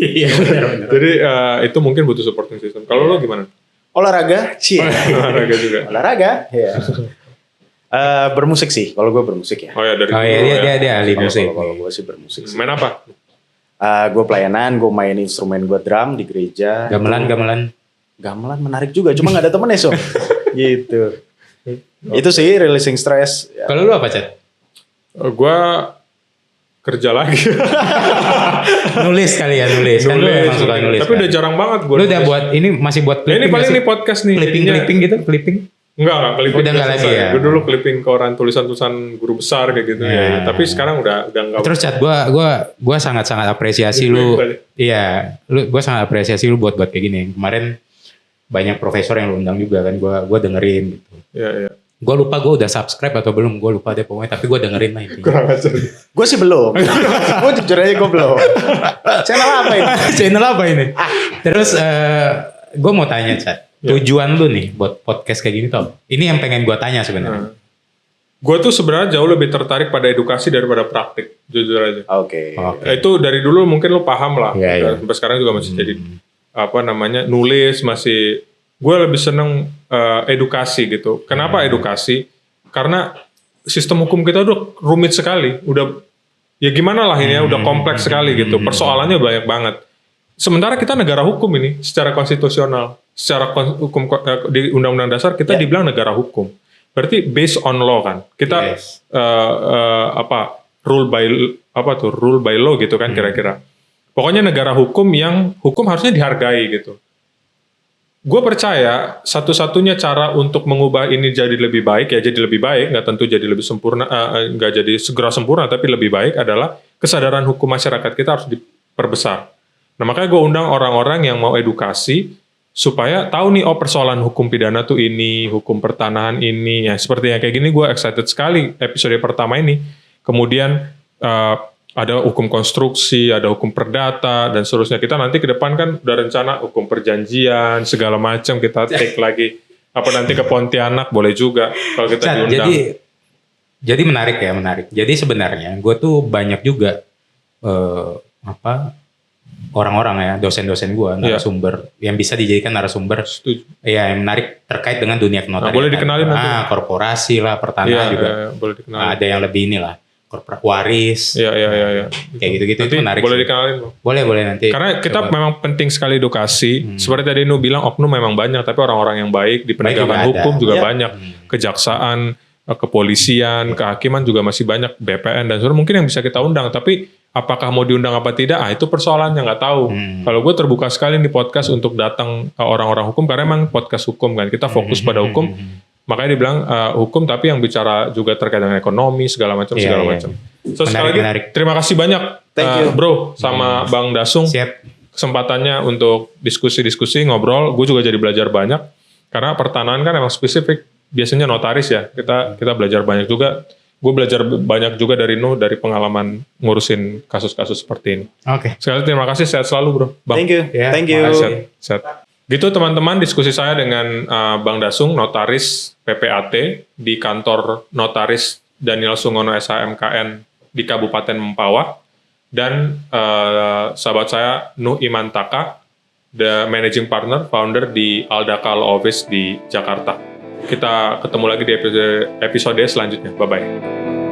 Iya benar. Jadi itu mungkin butuh supporting system. Kalau lo gimana? Olahraga, Olahraga juga. Olahraga, ya. Bermusik sih, kalau gue bermusik ya. Oh ya dari dia ahli musik. Kalau gue sih bermusik. Main apa? Gue pelayanan, gue main instrumen gue drum di gereja. Gamelan. Gamelan menarik juga, cuma nggak ada temennya so. Gitu. Itu sih releasing stress. Ya. Kalau lu apa Chat? Gue kerja lagi. Nulis kali ya nulis. Kan lu emang suka nulis. Tapi udah jarang banget gue. Lu udah buat ini masih buat ini clipping. paling nih podcast nih. Clipping gitu, clipping. Enggak clipping. Udah enggak lagi ya. Gue dulu clipping koran tulisan-tulisan guru besar kayak gitu ya. Tapi sekarang udah enggak. Terus Chat, gua sangat apresiasi lu. Iya, gua sangat apresiasi lu buat kayak gini. Kemarin banyak profesor yang lu undang juga kan, gua dengerin gitu. Iya. Gue lupa gue udah subscribe atau belum, gue lupa deh pokoknya, tapi gue dengerin lah intinya. Kurang ajar. Gue sih belum. Gue jujur aja gue belum. Channel apa ini? Channel apa ini? Terus gue mau tanya Chat, tujuan lu nih buat podcast kayak gini tuh? Ini yang pengen gue tanya sebenarnya. Gue tuh sebenarnya jauh lebih tertarik pada edukasi daripada praktik, jujur aja. Oke. Itu dari dulu mungkin lu paham lah. Iya. Sampai sekarang juga masih jadi nulis masih. Gue lebih seneng edukasi gitu. Kenapa edukasi? Karena sistem hukum kita udah rumit sekali. Udah ya gimana lah ini ya, udah kompleks sekali gitu. Persoalannya banyak banget. Sementara kita negara hukum ini secara konstitusional, secara hukum di Undang-Undang Dasar kita dibilang negara hukum. Berarti based on law kan. Kita rule by law gitu kan kira-kira. Pokoknya negara hukum yang hukum harusnya dihargai gitu. Gue percaya satu-satunya cara untuk mengubah ini jadi lebih baik, ya jadi lebih baik, nggak tentu jadi lebih sempurna, nggak jadi segera sempurna, tapi lebih baik adalah kesadaran hukum masyarakat kita harus diperbesar. Nah makanya gue undang orang-orang yang mau edukasi, supaya tahu nih, oh persoalan hukum pidana tuh ini, hukum pertanahan ini, ya seperti yang kayak gini gue excited sekali episode pertama ini. Kemudian ada hukum konstruksi, ada hukum perdata, dan seterusnya. Kita nanti ke depan kan udah rencana hukum perjanjian, segala macam kita take lagi. Apa nanti ke Pontianak boleh juga kalau kita diundang. Jadi menarik ya, menarik. Jadi sebenarnya gue tuh banyak juga orang-orang ya, dosen-dosen gue, narasumber yang bisa dijadikan narasumber. Ya, yang menarik terkait dengan dunia kenotariatan. Boleh dikenalin nanti. Korporasi lah, pertanahan juga. Boleh dikenalin. Ada yang lebih inilah. Waris, iya. Kayak gitu-gitu itu menarik. Boleh dikenalin, boleh nanti. Karena kita memang penting sekali edukasi. Seperti tadi Nu bilang, oknum memang banyak, tapi orang-orang yang baik di penegakan hukum juga banyak. Kejaksaan, kepolisian, kehakiman juga masih banyak, BPN dan sebagainya. Mungkin yang bisa kita undang, tapi apakah mau diundang apa tidak? Itu persoalannya nggak tahu. Kalau gue terbuka sekali di podcast untuk datang orang-orang hukum, karena memang podcast hukum kan, kita fokus pada hukum. Makanya dibilang hukum tapi yang bicara juga terkait dengan ekonomi segala macam. So sekali lagi terima kasih banyak bro sama Bang Dasung. Siap. Kesempatannya untuk diskusi-diskusi ngobrol. Gue juga jadi belajar banyak karena pertanahan kan emang spesifik. Biasanya notaris ya. Kita belajar banyak juga. Gue belajar banyak juga dari Nu dari pengalaman ngurusin kasus-kasus seperti ini. Oke. Sekali lagi terima kasih, sehat selalu bro. Bang. Thank you. Thank you. Sehat. Gitu teman-teman, diskusi saya dengan Bang Dasung, notaris PPAT di kantor notaris Daniel Sungono SHMKN di Kabupaten Mempawah, dan sahabat saya Nuh Imantaka the managing partner, founder di Aldaka Law Office di Jakarta. Kita ketemu lagi di episode selanjutnya. Bye-bye.